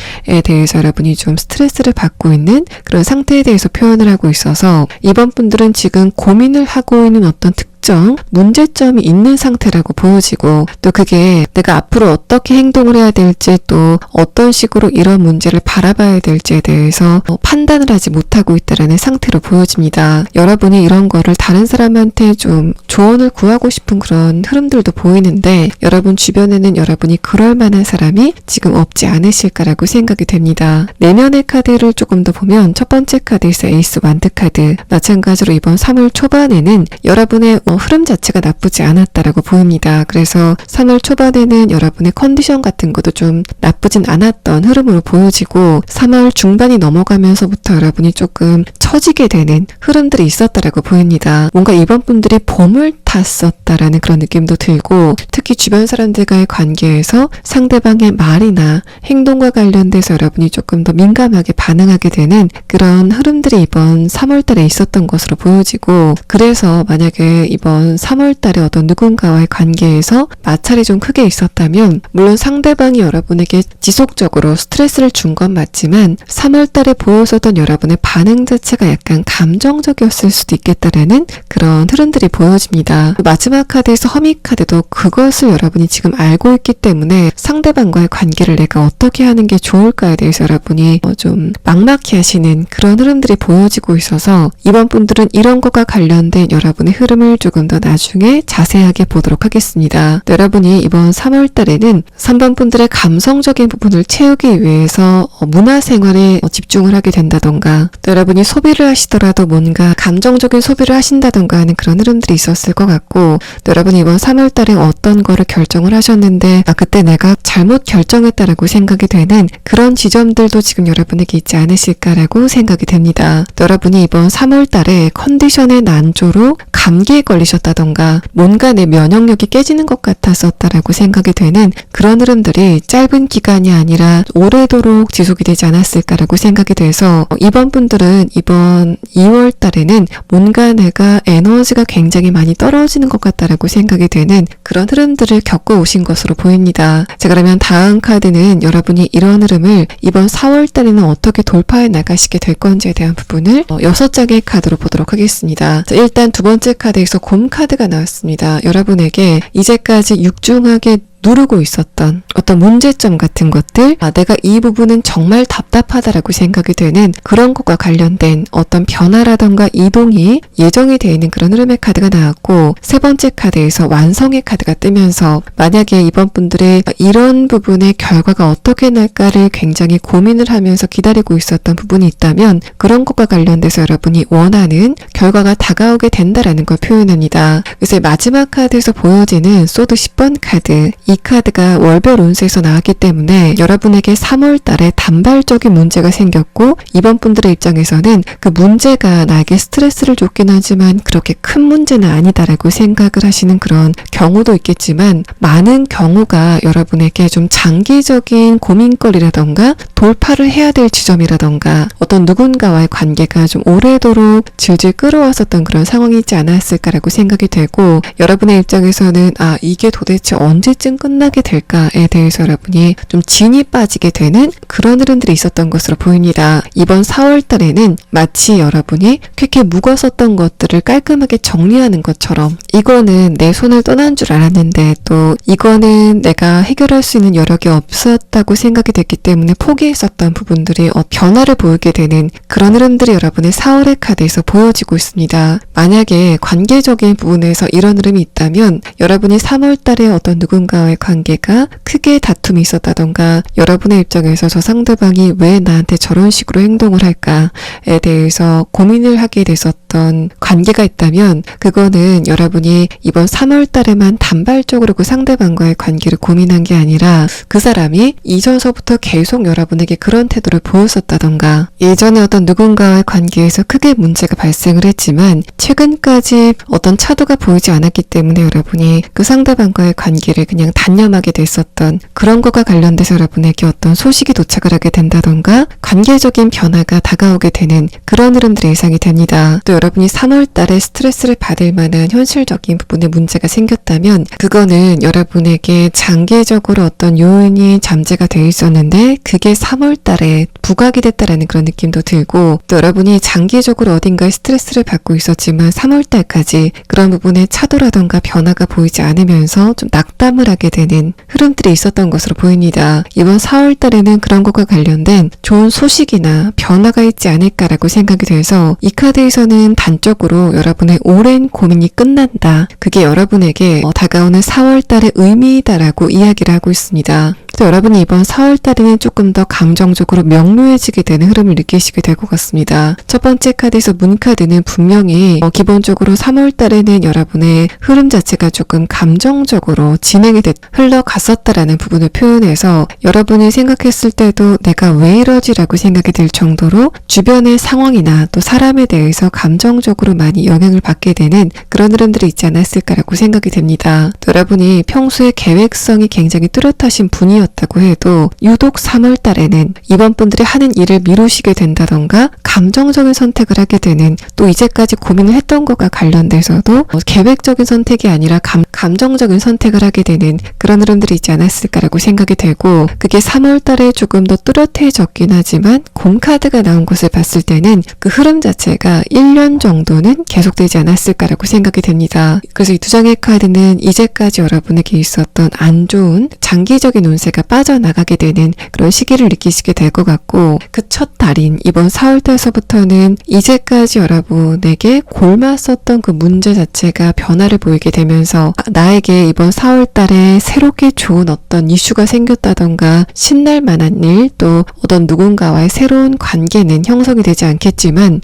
대해서 여러분이 좀 스트레스를 받고 있는 그런 상태에 대해서 표현을 하고 있어서, 이번 분들은 지금 고민을 하고 있는 어떤 특정 문제점이 있는 상태라고 보여지고, 또 그게 내가 앞으로 어떻게 행동을 해야 될지, 또 어떤 식으로 이런 문제를 바라봐야 될지에 대해서 판단을 하지 못하고 있다라는 상태로 보여집니다. 여러분이 이런 거를 다른 사람한테 좀 조언을 구하고 싶은 그런 흐름들도 보이는데, 여러분 주변에는 여러분이 그럴 만한 사람이 지금 없지 않으실까라고 생각이 됩니다. 내면의 카드를 조금 더 보면 첫 번째 카드에서 에이스 완드 카드, 마찬가지로 이번 3월 초반에는 여러분의 흐름 자체가 나쁘지 않았다라고 보입니다. 그래서 3월 초반에는 여러분의 컨디션 같은 것도 좀 나쁘진 않았던 흐름으로 보여지고, 3월 중반이 넘어가면서부터 여러분이 조금 처지게 되는 흐름들이 있었다라고 보입니다. 뭔가 이번 분들이 봄을 타 같았었다라는 그런 느낌도 들고, 특히 주변 사람들과의 관계에서 상대방의 말이나 행동과 관련돼서 여러분이 조금 더 민감하게 반응하게 되는 그런 흐름들이 이번 3월달에 있었던 것으로 보여지고, 그래서 만약에 이번 3월달에 어떤 누군가와의 관계에서 마찰이 좀 크게 있었다면, 물론 상대방이 여러분에게 지속적으로 스트레스를 준 건 맞지만 3월달에 보였었던 여러분의 반응 자체가 약간 감정적이었을 수도 있겠다라는 그런 흐름들이 보여집니다. 마지막 카드에서 허미 카드도 그것을 여러분이 지금 알고 있기 때문에 상대방과의 관계를 내가 어떻게 하는 게 좋을까에 대해서 여러분이 좀 막막해 하시는 그런 흐름들이 보여지고 있어서, 이번 분들은 이런 것과 관련된 여러분의 흐름을 조금 더 나중에 자세하게 보도록 하겠습니다. 여러분이 이번 3월달에는 3번 분들의 감성적인 부분을 채우기 위해서 문화생활에 집중을 하게 된다던가, 또 여러분이 소비를 하시더라도 뭔가 감정적인 소비를 하신다던가 하는 그런 흐름들이 있었을 것 같고, 또 여러분이 이번 3월달에 어떤 거를 결정을 하셨는데 그때 내가 잘못 결정했다라고 생각이 되는 그런 지점들도 지금 여러분에게 있지 않으실까라고 생각이 됩니다. 또 여러분이 이번 3월달에 컨디션의 난조로 감기에 걸리셨다던가 뭔가 내 면역력이 깨지는 것 같았었다라고 생각이 되는 그런 흐름들이 짧은 기간이 아니라 오래도록 지속이 되지 않았을까라고 생각이 돼서, 이번 분들은 이번 2월 달에는 뭔가 내가 에너지가 굉장히 많이 떨어지는 것 같다라고 생각이 되는 그런 흐름들을 겪어오신 것으로 보입니다. 자, 그러면 다음 카드는 여러분이 이런 흐름을 이번 4월 달에는 어떻게 돌파해 나가시게 될 건지에 대한 부분을 6장의 카드로 보도록 하겠습니다. 자, 일단 두 번째 카드에서 곰 카드가 나왔습니다. 여러분에게 이제까지 육중하게 누르고 있었던 어떤 문제점 같은 것들, 내가 이 부분은 정말 답답하다라고 생각이 되는 그런 것과 관련된 어떤 변화라던가 이동이 예정이 되어 있는 그런 흐름의 카드가 나왔고, 세 번째 카드에서 완성의 카드가 뜨면서 만약에 이번 분들의 이런 부분의 결과가 어떻게 날까를 굉장히 고민을 하면서 기다리고 있었던 부분이 있다면 그런 것과 관련돼서 여러분이 원하는 결과가 다가오게 된다라는 걸 표현합니다. 그래서 마지막 카드에서 보여지는 소드 10번 카드, 이 카드가 월별 운세에서 나왔기 때문에 여러분에게 3월 달에 단발적인 문제가 생겼고, 이번 분들의 입장에서는 그 문제가 나에게 스트레스를 줬긴 하지만 그렇게 큰 문제는 아니다라고 생각을 하시는 그런 경우도 있겠지만, 많은 경우가 여러분에게 좀 장기적인 고민거리라던가 돌파를 해야 될 지점이라던가 어떤 누군가와의 관계가 좀 오래도록 질질 끌어왔었던 그런 상황이 있지 않았을까라고 생각이 되고, 여러분의 입장에서는 이게 도대체 언제쯤 끝나게 될까에 대해서 여러분이 좀 진이 빠지게 되는 그런 흐름들이 있었던 것으로 보입니다. 이번 4월 달에는 마치 여러분이 쾌쾌 묵었었던 것들을 깔끔하게 정리하는 것처럼, 이거는 내 손을 떠난 줄 알았는데 또 이거는 내가 해결할 수 있는 여력이 없었다고 생각이 됐기 때문에 포기했었던 부분들이 변화를 보이게 되는 그런 흐름들이 여러분의 4월의 카드에서 보여지고 있습니다. 만약에 관계적인 부분에서 이런 흐름이 있다면 여러분이 3월 달에 어떤 누군가와의 관계가 크게 다툼이 있었다던가, 여러분의 입장에서 저 상대방이 왜 나한테 저런 식으로 행동을 할까에 대해서 고민을 하게 됐었던 관계가 있다면, 그거는 여러분이 이번 3월 달에만 단발적으로 그 상대방과의 관계를 고민한 게 아니라 그 사람이 이전서부터 계속 여러분에게 그런 태도를 보였었다던가, 예전에 어떤 누군가와의 관계에서 크게 문제가 발생을 했지만 최근까지 어떤 차도가 보이지 않았기 때문에 여러분이 그 상대방과의 관계를 그냥 단념하게 됐었던 그런 것과 관련돼서 여러분에게 어떤 소식이 도착을 하게 된다던가 관계적인 변화가 다가오게 되는 그런 흐름들이 예상이 됩니다. 또 여러분이 3월 달에 스트레스를 받을 만한 현실적인 부분에 문제가 생겼다면 그거는 여러분에게 장기적으로 어떤 요인이 잠재가 되어 있었는데 그게 3월 달에 부각이 됐다라는 그런 느낌도 들고, 또 여러분이 장기적으로 어딘가에 스트레스를 받고 있었지만 3월 달까지 그런 부분에 차도라던가 변화가 보이지 않으면서 좀 낙담을 하게 되는 흐름들이 있었던 것으로 보입니다. 이번 4월 달에는 그런 것과 관련된 좋은 소식이나 변화가 있지 않을까라고 생각이 돼서 이 카드에서는 단적으로 여러분의 오랜 고민이 끝난다, 그게 여러분에게 다가오는 4월 달의 의미다라고 이야기를 하고 있습니다. 또 여러분이 이번 4월달에는 조금 더 감정적으로 명료해지게 되는 흐름을 느끼시게 될 것 같습니다. 첫 번째 카드에서 문카드는 분명히 기본적으로 3월달에는 여러분의 흐름 자체가 조금 감정적으로 진행이 흘러갔었다라는 부분을 표현해서 여러분이 생각했을 때도 내가 왜 이러지라고 생각이 들 정도로 주변의 상황이나 또 사람에 대해서 감정적으로 많이 영향을 받게 되는 그런 흐름들이 있지 않았을까라고 생각이 됩니다. 또 여러분이 평소에 계획성이 굉장히 뚜렷하신 분이었다고 해도 유독 3월달에는 이번 분들이 하는 일을 미루시게 된다던가 감정적인 선택을 하게 되는, 또 이제까지 고민을 했던 것과 관련돼서도 계획적인 선택이 아니라 감정적인 선택을 하게 되는 그런 흐름들이 있지 않았을까라고 생각이 되고, 그게 3월달에 조금 더 뚜렷해졌긴 하지만 공카드가 나온 것을 봤을 때는 그 흐름 자체가 1년 정도는 계속되지 않았을까라고 생각이 됩니다. 그래서 이 두 장의 카드는 이제까지 여러분에게 있었던 안 좋은 장기적인 운세가 빠져나가게 되는 그런 시기를 느끼시게 될 것 같고, 그 첫 달인 이번 4월달서부터는 이제까지 여러분에게 골맞섰던 그 문제 자체가 변화를 보이게 되면서 나에게 이번 4월달에 새롭게 좋은 어떤 이슈가 생겼다던가 신날 만한 일, 또 어떤 누군가와의 새로운 관계는 형성이 되지 않겠지만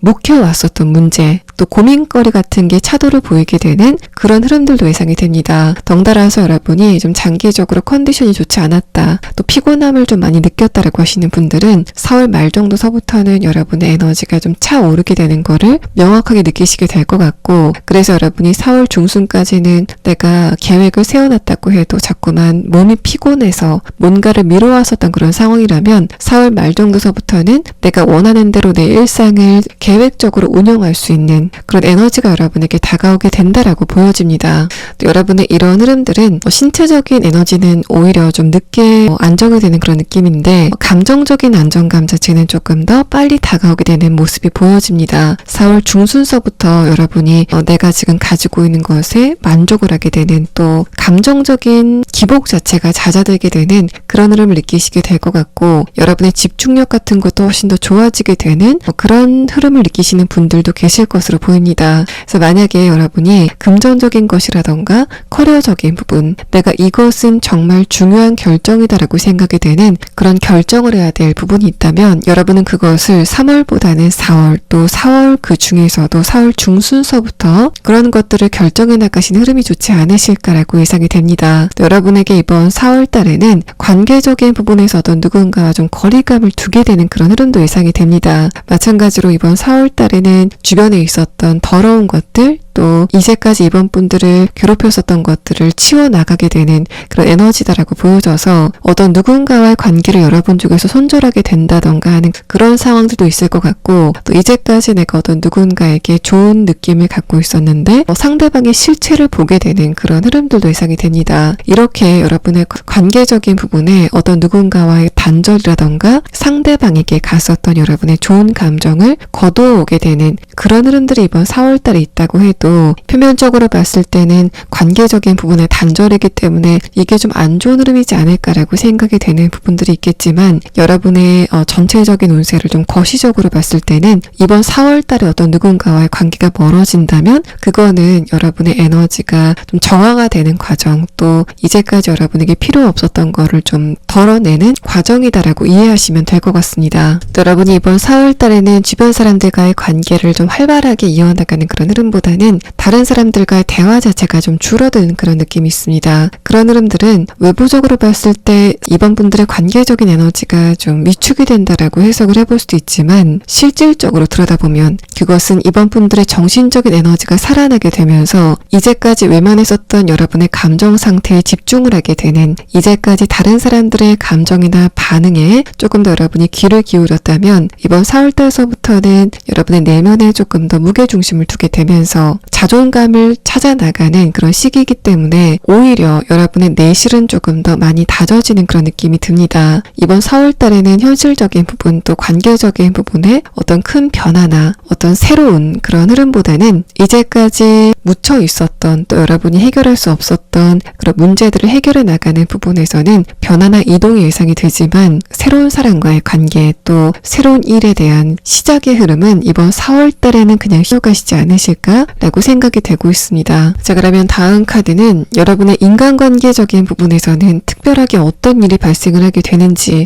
묵혀왔었던 문제, 또 고민거리 같은 게 차도를 보이게 되는 그런 흐름들도 예상이 됩니다. 덩달아서 여러분이 좀 장기적으로 컨디션이 좋지 않았다, 또 피곤함을 좀 많이 느꼈다라고 하시는 분들은 4월 말 정도서부터는 여러분의 에너지가 좀 차오르게 되는 거를 명확하게 느끼시게 될 것 같고, 그래서 여러분이 4월 중순까지는 내가 계획을 세워놨다고 해도 자꾸만 몸이 피곤해서 뭔가를 미뤄왔었던 그런 상황이라면 4월 말 정도서부터는 내가 원하는 대로 내 일상을 계획적으로 운영할 수 있는 그런 에너지가 여러분에게 다가오게 된다라고 보여집니다. 또 여러분의 이런 흐름들은 신체적인 에너지는 오히려 좀 늦게 안정이 되는 그런 느낌인데, 감정적인 안정감 자체는 조금 더 빨리 다가오게 되는 모습이 보여집니다. 4월 중순서부터 여러분이 내가 지금 가지고 있는 것에 만족을 하게 되는, 또 감정적인 기복 자체가 잦아들게 되는 그런 흐름을 느끼시게 될 것 같고, 여러분의 집중력 같은 것도 훨씬 더 좋아지게 되는 그런 흐름을 느끼시는 분들도 계실 것으로 보입니다. 그래서 만약에 여러분이 금전적인 것이라던가 커리어적인 부분, 내가 이것은 정말 중요한 결정이다라고 생각이 되는 그런 결정을 해야 될 부분이 있다면 여러분은 그것을 3월보다는 4월, 또 4월 그 중에서도 4월 중순서부터 그런 것들을 결정해 나가시는 흐름이 좋지 않으실까라고 예상이 됩니다. 또 여러분에게 이번 4월 달에는 관계적인 부분에서도 누군가와 좀 거리감을 두게 되는 그런 흐름도 예상이 됩니다. 마찬가지로 이번 4월 달에는 주변에 있었던 더러운 것들, 또 이제까지 이번 분들을 괴롭혔었던 것들을 치워나가게 되는 그런 에너지다라고 보여져서 어떤 누군가와의 관계를 여러분 쪽에서 손절하게 된다던가 하는 그런 상황들도 있을 것 같고, 또 이제까지 내가 어떤 누군가에게 좋은 느낌을 갖고 있었는데 상대방의 실체를 보게 되는 그런 흐름들도 예상이 됩니다. 이렇게 여러분의 관계적인 부분에 어떤 누군가와의 단절이라던가 상대방에게 갔었던 여러분의 좋은 감정을 거두어오게 되는 그런 흐름들이 이번 4월 달에 있다고 해도, 표면적으로 봤을 때는 관계적인 부분의 단절이기 때문에 이게 좀 안 좋은 흐름이지 않을까라고 생각이 되는 부분들이 있겠지만, 여러분의 전체적인 운세를 좀 거시적으로 봤을 때는 이번 4월 달에 어떤 누군가와의 관계가 멀어진다면 그거는 여러분의 에너지가 좀 정화가 되는 과정, 또 이제까지 여러분에게 필요 없었던 거를 좀 덜어내는 과정이다라고 이해하시면 될 것 같습니다. 또 여러분이 이번 4월 달에는 주변 사람들과의 관계를 좀 활발하게 이어나가는 그런 흐름보다는 다른 사람들과의 대화 자체가 좀 줄어드는 그런 느낌이 있습니다. 그런 흐름들은 외부적으로 봤을 때 이번 분들의 관계적인 에너지가 좀 위축이 된다라고 해석을 해볼 수도 있지만, 실질적으로 들여다보면 그것은 이번 분들의 정신적인 에너지가 살아나게 되면서 이제까지 외면했었던 여러분의 감정 상태에 집중을 하게 되는, 이제까지 다른 사람들의 감정이나 반응에 조금 더 여러분이 귀를 기울였다면 이번 4월달서부터는 여러분의 내면에 조금 더 무게중심을 두게 되면서 자존감을 찾아나가는 그런 시기이기 때문에 오히려 여러분의 내실은 조금 더 많이 다져지는 그런 느낌이 듭니다. 이번 4월 달에는 현실적인 부분, 또 관계적인 부분에 어떤 큰 변화나 어떤 새로운 그런 흐름보다는 이제까지 묻혀 있었던, 또 여러분이 해결할 수 없었던 그런 문제들을 해결해 나가는 부분에서는 변화나 이동이 예상이 되지만, 새로운 사람과의 관계, 또 새로운 일에 대한 시작의 흐름은 이번 4월 달에는 그냥 쉬어가시지 않으실까라고 생각이 되고 있습니다. 자, 그러면 다음 카드는 여러분의 인간관계적인 부분에서는 특별하게 어떤 일이 발생을 하게 되는지에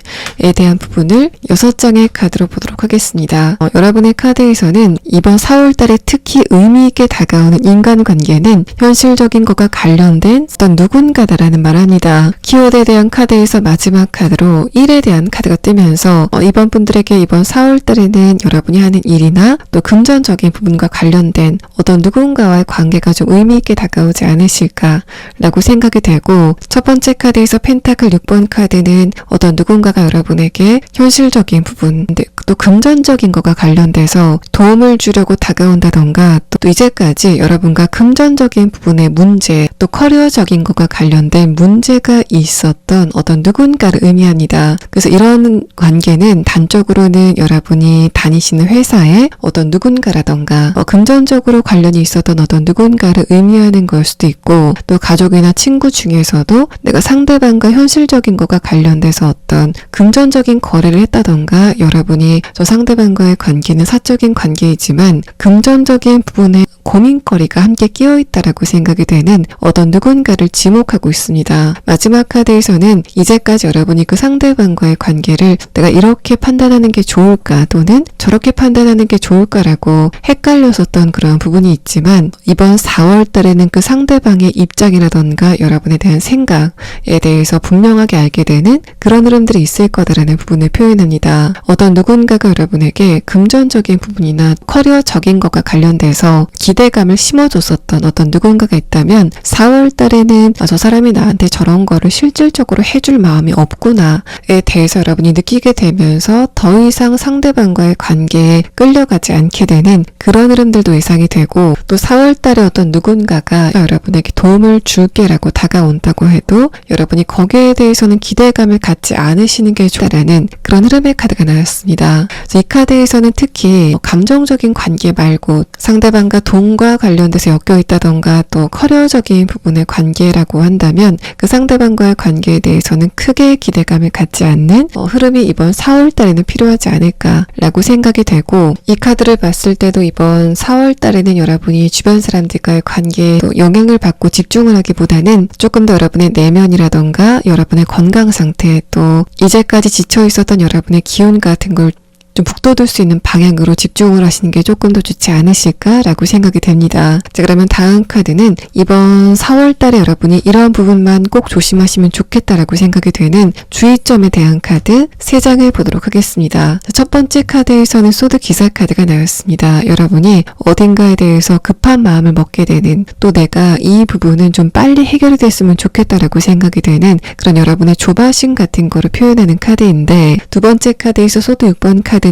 대한 부분을 6장의 카드로 보도록 하겠습니다. 여러분의 카드에서는 이번 4월달에 특히 의미있게 다가오는 인간관계는 현실적인 것과 관련된 어떤 누군가다라는 말합니다. 키워드에 대한 카드에서 마지막 카드로 1에 대한 카드가 뜨면서 이번 분들에게 이번 4월달에는 여러분이 하는 일이나 또 금전적인 부분과 관련된 어떤 누군가와의 관계가 좀 의미있게 다가오지 않으실까라고 생각이 되고, 첫 번째 카드에서 펜타클 6번 카드는 어떤 누군가가 여러분에게 현실적인 부분, 또 금전적인 것과 관련돼서 도움을 주려고 다가온다던가, 또 이제까지 여러분과 금전적인 부분의 문제, 또 커리어적인 것과 관련된 문제가 있었던 어떤 누군가를 의미합니다. 그래서 이런 관계는 단적으로는 여러분이 다니시는 회사의 어떤 누군가라던가 금전적으로 관련이 있었던 어떤 누군가를 의미하는 걸 수도 있고, 또 가족이나 친구 중에서도 내가 상대방과 현실적인 것과 관련돼서 어떤 금전적인 거래를 했다던가, 여러분이 저 상대방과의 관계는 사적인 관계이지만 금전적인 부분에 고민거리가 함께 끼어있다라고 생각이 되는 어떤 누군가를 지목하고 있습니다. 마지막 카드에서는 이제까지 여러분이 그 상대방과의 관계를 내가 이렇게 판단하는 게 좋을까 또는 저렇게 판단하는 게 좋을까라고 헷갈렸었던 그런 부분이 있지만, 이번 4월 달에는 그 상대방의 입장이라던가 여러분에 대한 생각에 대해서 분명하게 알게 되는 그런 흐름들이 있을 거다라는 부분을 표현합니다. 어떤 누군가가 여러분에게 금전적인 부분이나 커리어적인 것과 관련돼서 기대감을 심어줬었던 어떤 누군가가 있다면 4월 달에는 저 사람이 나한테 저런 거를 실질적으로 해줄 마음이 없구나에 대해서 여러분이 느끼게 되면서 더 이상 상대방과의 관계에 끌려가지 않게 되는 그런 흐름들도 예상이 되고, 또 4월 달에 어떤 누군가가 여러분에게 도움을 줄게라고 다가온다고 해도 여러분이 거기에 대해서는 기대감을 갖지 않으시는 게 좋다라는 그런 흐름의 카드가 나왔습니다. 이 카드에서는 특히 감정적인 관계 말고 상대방과 돈과 관련돼서 엮여 있다던가 또 커리어적인 부분의 관계라고 한다면 그 상대방과의 관계에 대해서는 크게 기대감을 갖지 않는 흐름이 이번 4월 달에는 필요하지 않을까라고 생각이 되고, 이 카드를 봤을 때도 이번 4월 달에는 여러분이 주변 사람들과의 관계에 영향을 받고 집중을 하기보다는 조금 더 여러분의 내면이라던가 여러분의 건강 상태, 또 이제까지 지쳐 있었던 여러분의 기운 같은 걸 좀 북돋을 수 있는 방향으로 집중을 하시는 게 조금 더 좋지 않으실까라고 생각이 됩니다. 자, 그러면 다음 카드는 이번 4월 달에 여러분이 이런 부분만 꼭 조심하시면 좋겠다라고 생각이 되는 주의점에 대한 카드 3장을 보도록 하겠습니다. 자, 첫 번째 카드에서는 소드 기사 카드가 나왔습니다. 여러분이 어딘가에 대해서 급한 마음을 먹게 되는, 또 내가 이 부분은 좀 빨리 해결이 됐으면 좋겠다라고 생각이 되는 그런 여러분의 조바심 같은 거를 표현하는 카드인데, 두 번째 카드에서 소드 6번 카드는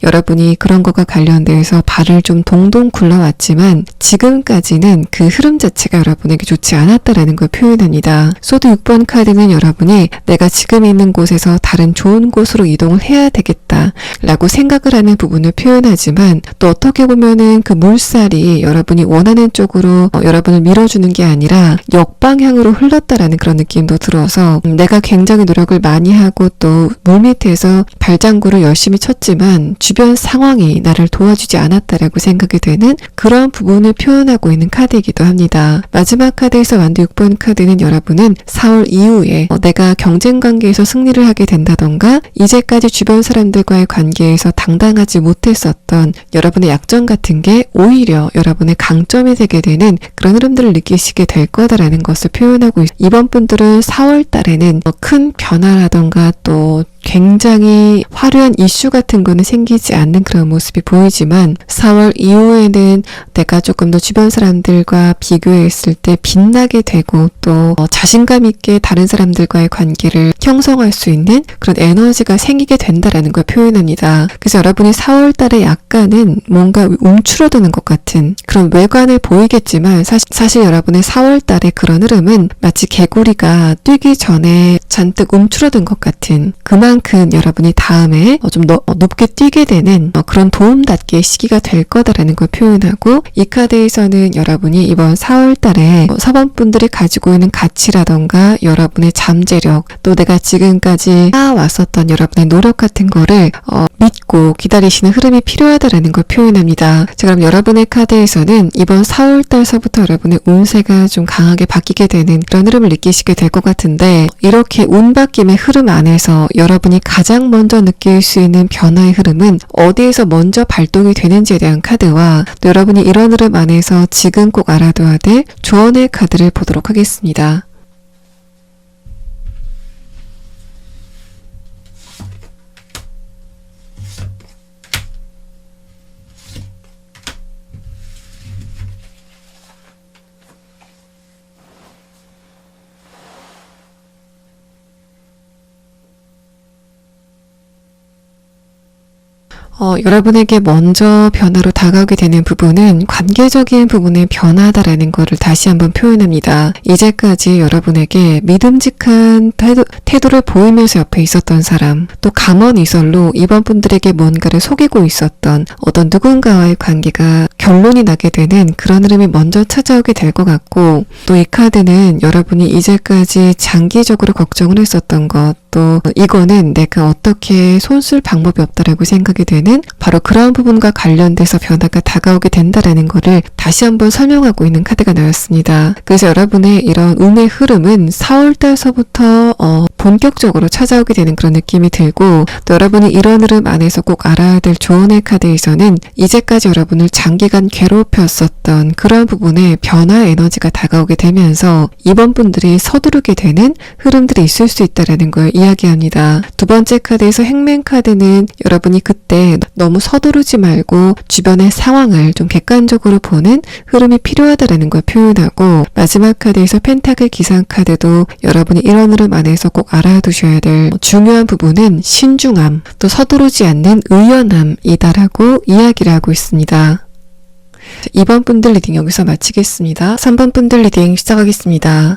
여러분이 그런 것과 관련돼서 발을 좀 동동 굴러왔지만 지금까지는 그 흐름 자체가 여러분에게 좋지 않았다라는 걸 표현합니다. 소드 6번 카드는 여러분이 내가 지금 있는 곳에서 다른 좋은 곳으로 이동을 해야 되겠다라고 생각을 하는 부분을 표현하지만, 또 어떻게 보면은 그 물살이 여러분이 원하는 쪽으로 여러분을 밀어주는 게 아니라 역방향으로 흘렀다라는 그런 느낌도 들어서 내가 굉장히 노력을 많이 하고 또 물밑에서 발장구를 열심히 쳤지만 주변 상황이 나를 도와주지 않았다라고 생각이 되는 그런 부분을 표현하고 있는 카드이기도 합니다. 마지막 카드에서 완두 6번 카드는 여러분은 4월 이후에 내가 경쟁 관계에서 승리를 하게 된다던가 이제까지 주변 사람들과의 관계에서 당당하지 못했었던 여러분의 약점 같은 게 오히려 여러분의 강점이 되게 되는 그런 흐름들을 느끼시게 될 거다라는 것을 표현하고 이번 분들은 4월 달에는 큰 변화라던가 또 굉장히 화려한 이슈 같은 거는 생기지 않는 그런 모습이 보이지만 4월 이후에는 내가 조금 더 주변 사람들과 비교했을 때 빛나게 되고 또 자신감 있게 다른 사람들과의 관계를 형성할 수 있는 그런 에너지가 생기게 된다라는 걸 표현합니다. 그래서 여러분이 4월 달에 약간은 뭔가 움츠러드는 것 같은 그런 외관을 보이겠지만 사실 여러분의 4월 달의 그런 흐름은 마치 개구리가 뛰기 전에 잔뜩 움츠러든 것 같은, 그만큼 여러분이 다음에 좀 높게 뛰게 되는 그런 도움닫기의 시기가 될 거다라는 걸 표현하고, 이 카드에서는 여러분이 이번 4월 달에 사범분들이 가지고 있는 가치라던가 여러분의 잠재력, 또 내가 지금까지 쌓아왔었던 여러분의 노력 같은 거를 믿고 기다리시는 흐름이 필요하다라는 걸 표현합니다. 자, 그럼 여러분의 카드에서는 이번 4월달서부터 여러분의 운세가 좀 강하게 바뀌게 되는 그런 흐름을 느끼시게 될 것 같은데, 이렇게 운 바뀜의 흐름 안에서 여러분이 가장 먼저 느낄 수 있는 변화의 흐름은 어디에서 먼저 발동이 되는지에 대한 카드와, 또 여러분이 이런 흐름 안에서 지금 꼭 알아둬야 될 조언의 카드를 보도록 하겠습니다. 여러분에게 먼저 변화로 다가오게 되는 부분은 관계적인 부분의 변화다라는 것을 다시 한번 표현합니다. 이제까지 여러분에게 믿음직한 태도를 보이면서 옆에 있었던 사람, 또 감언이설로 이번 분들에게 뭔가를 속이고 있었던 어떤 누군가와의 관계가 결론이 나게 되는 그런 흐름이 먼저 찾아오게 될 것 같고, 또 이 카드는 여러분이 이제까지 장기적으로 걱정을 했었던 것, 또 이거는 내가 어떻게 손쓸 방법이 없다라고 생각이 되는 바로 그런 부분과 관련돼서 변화가 다가오게 된다라는 거를 다시 한번 설명하고 있는 카드가 나왔습니다. 그래서 여러분의 이런 운의 흐름은 4월달서부터 본격적으로 찾아오게 되는 그런 느낌이 들고, 또 여러분이 이런 흐름 안에서 꼭 알아야 될 조언의 카드에서는 이제까지 여러분을 장기간 괴롭혔었던 그런 부분에 변화 에너지가 다가오게 되면서 이번 분들이 서두르게 되는 흐름들이 있을 수 있다라는 걸 이야기합니다. 두 번째 카드에서 행맨 카드는 여러분이 그때 너무 서두르지 말고 주변의 상황을 좀 객관적으로 보는 흐름이 필요하다라는 걸 표현하고, 마지막 카드에서 펜타클 기상 카드도 여러분이 이런 흐름 안에서 꼭 알아두셔야 될 중요한 부분은 신중함, 또 서두르지 않는 의연함이다라고 이야기를 하고 있습니다. 이번 분들 리딩 여기서 마치겠습니다. 3번 분들 리딩 시작하겠습니다.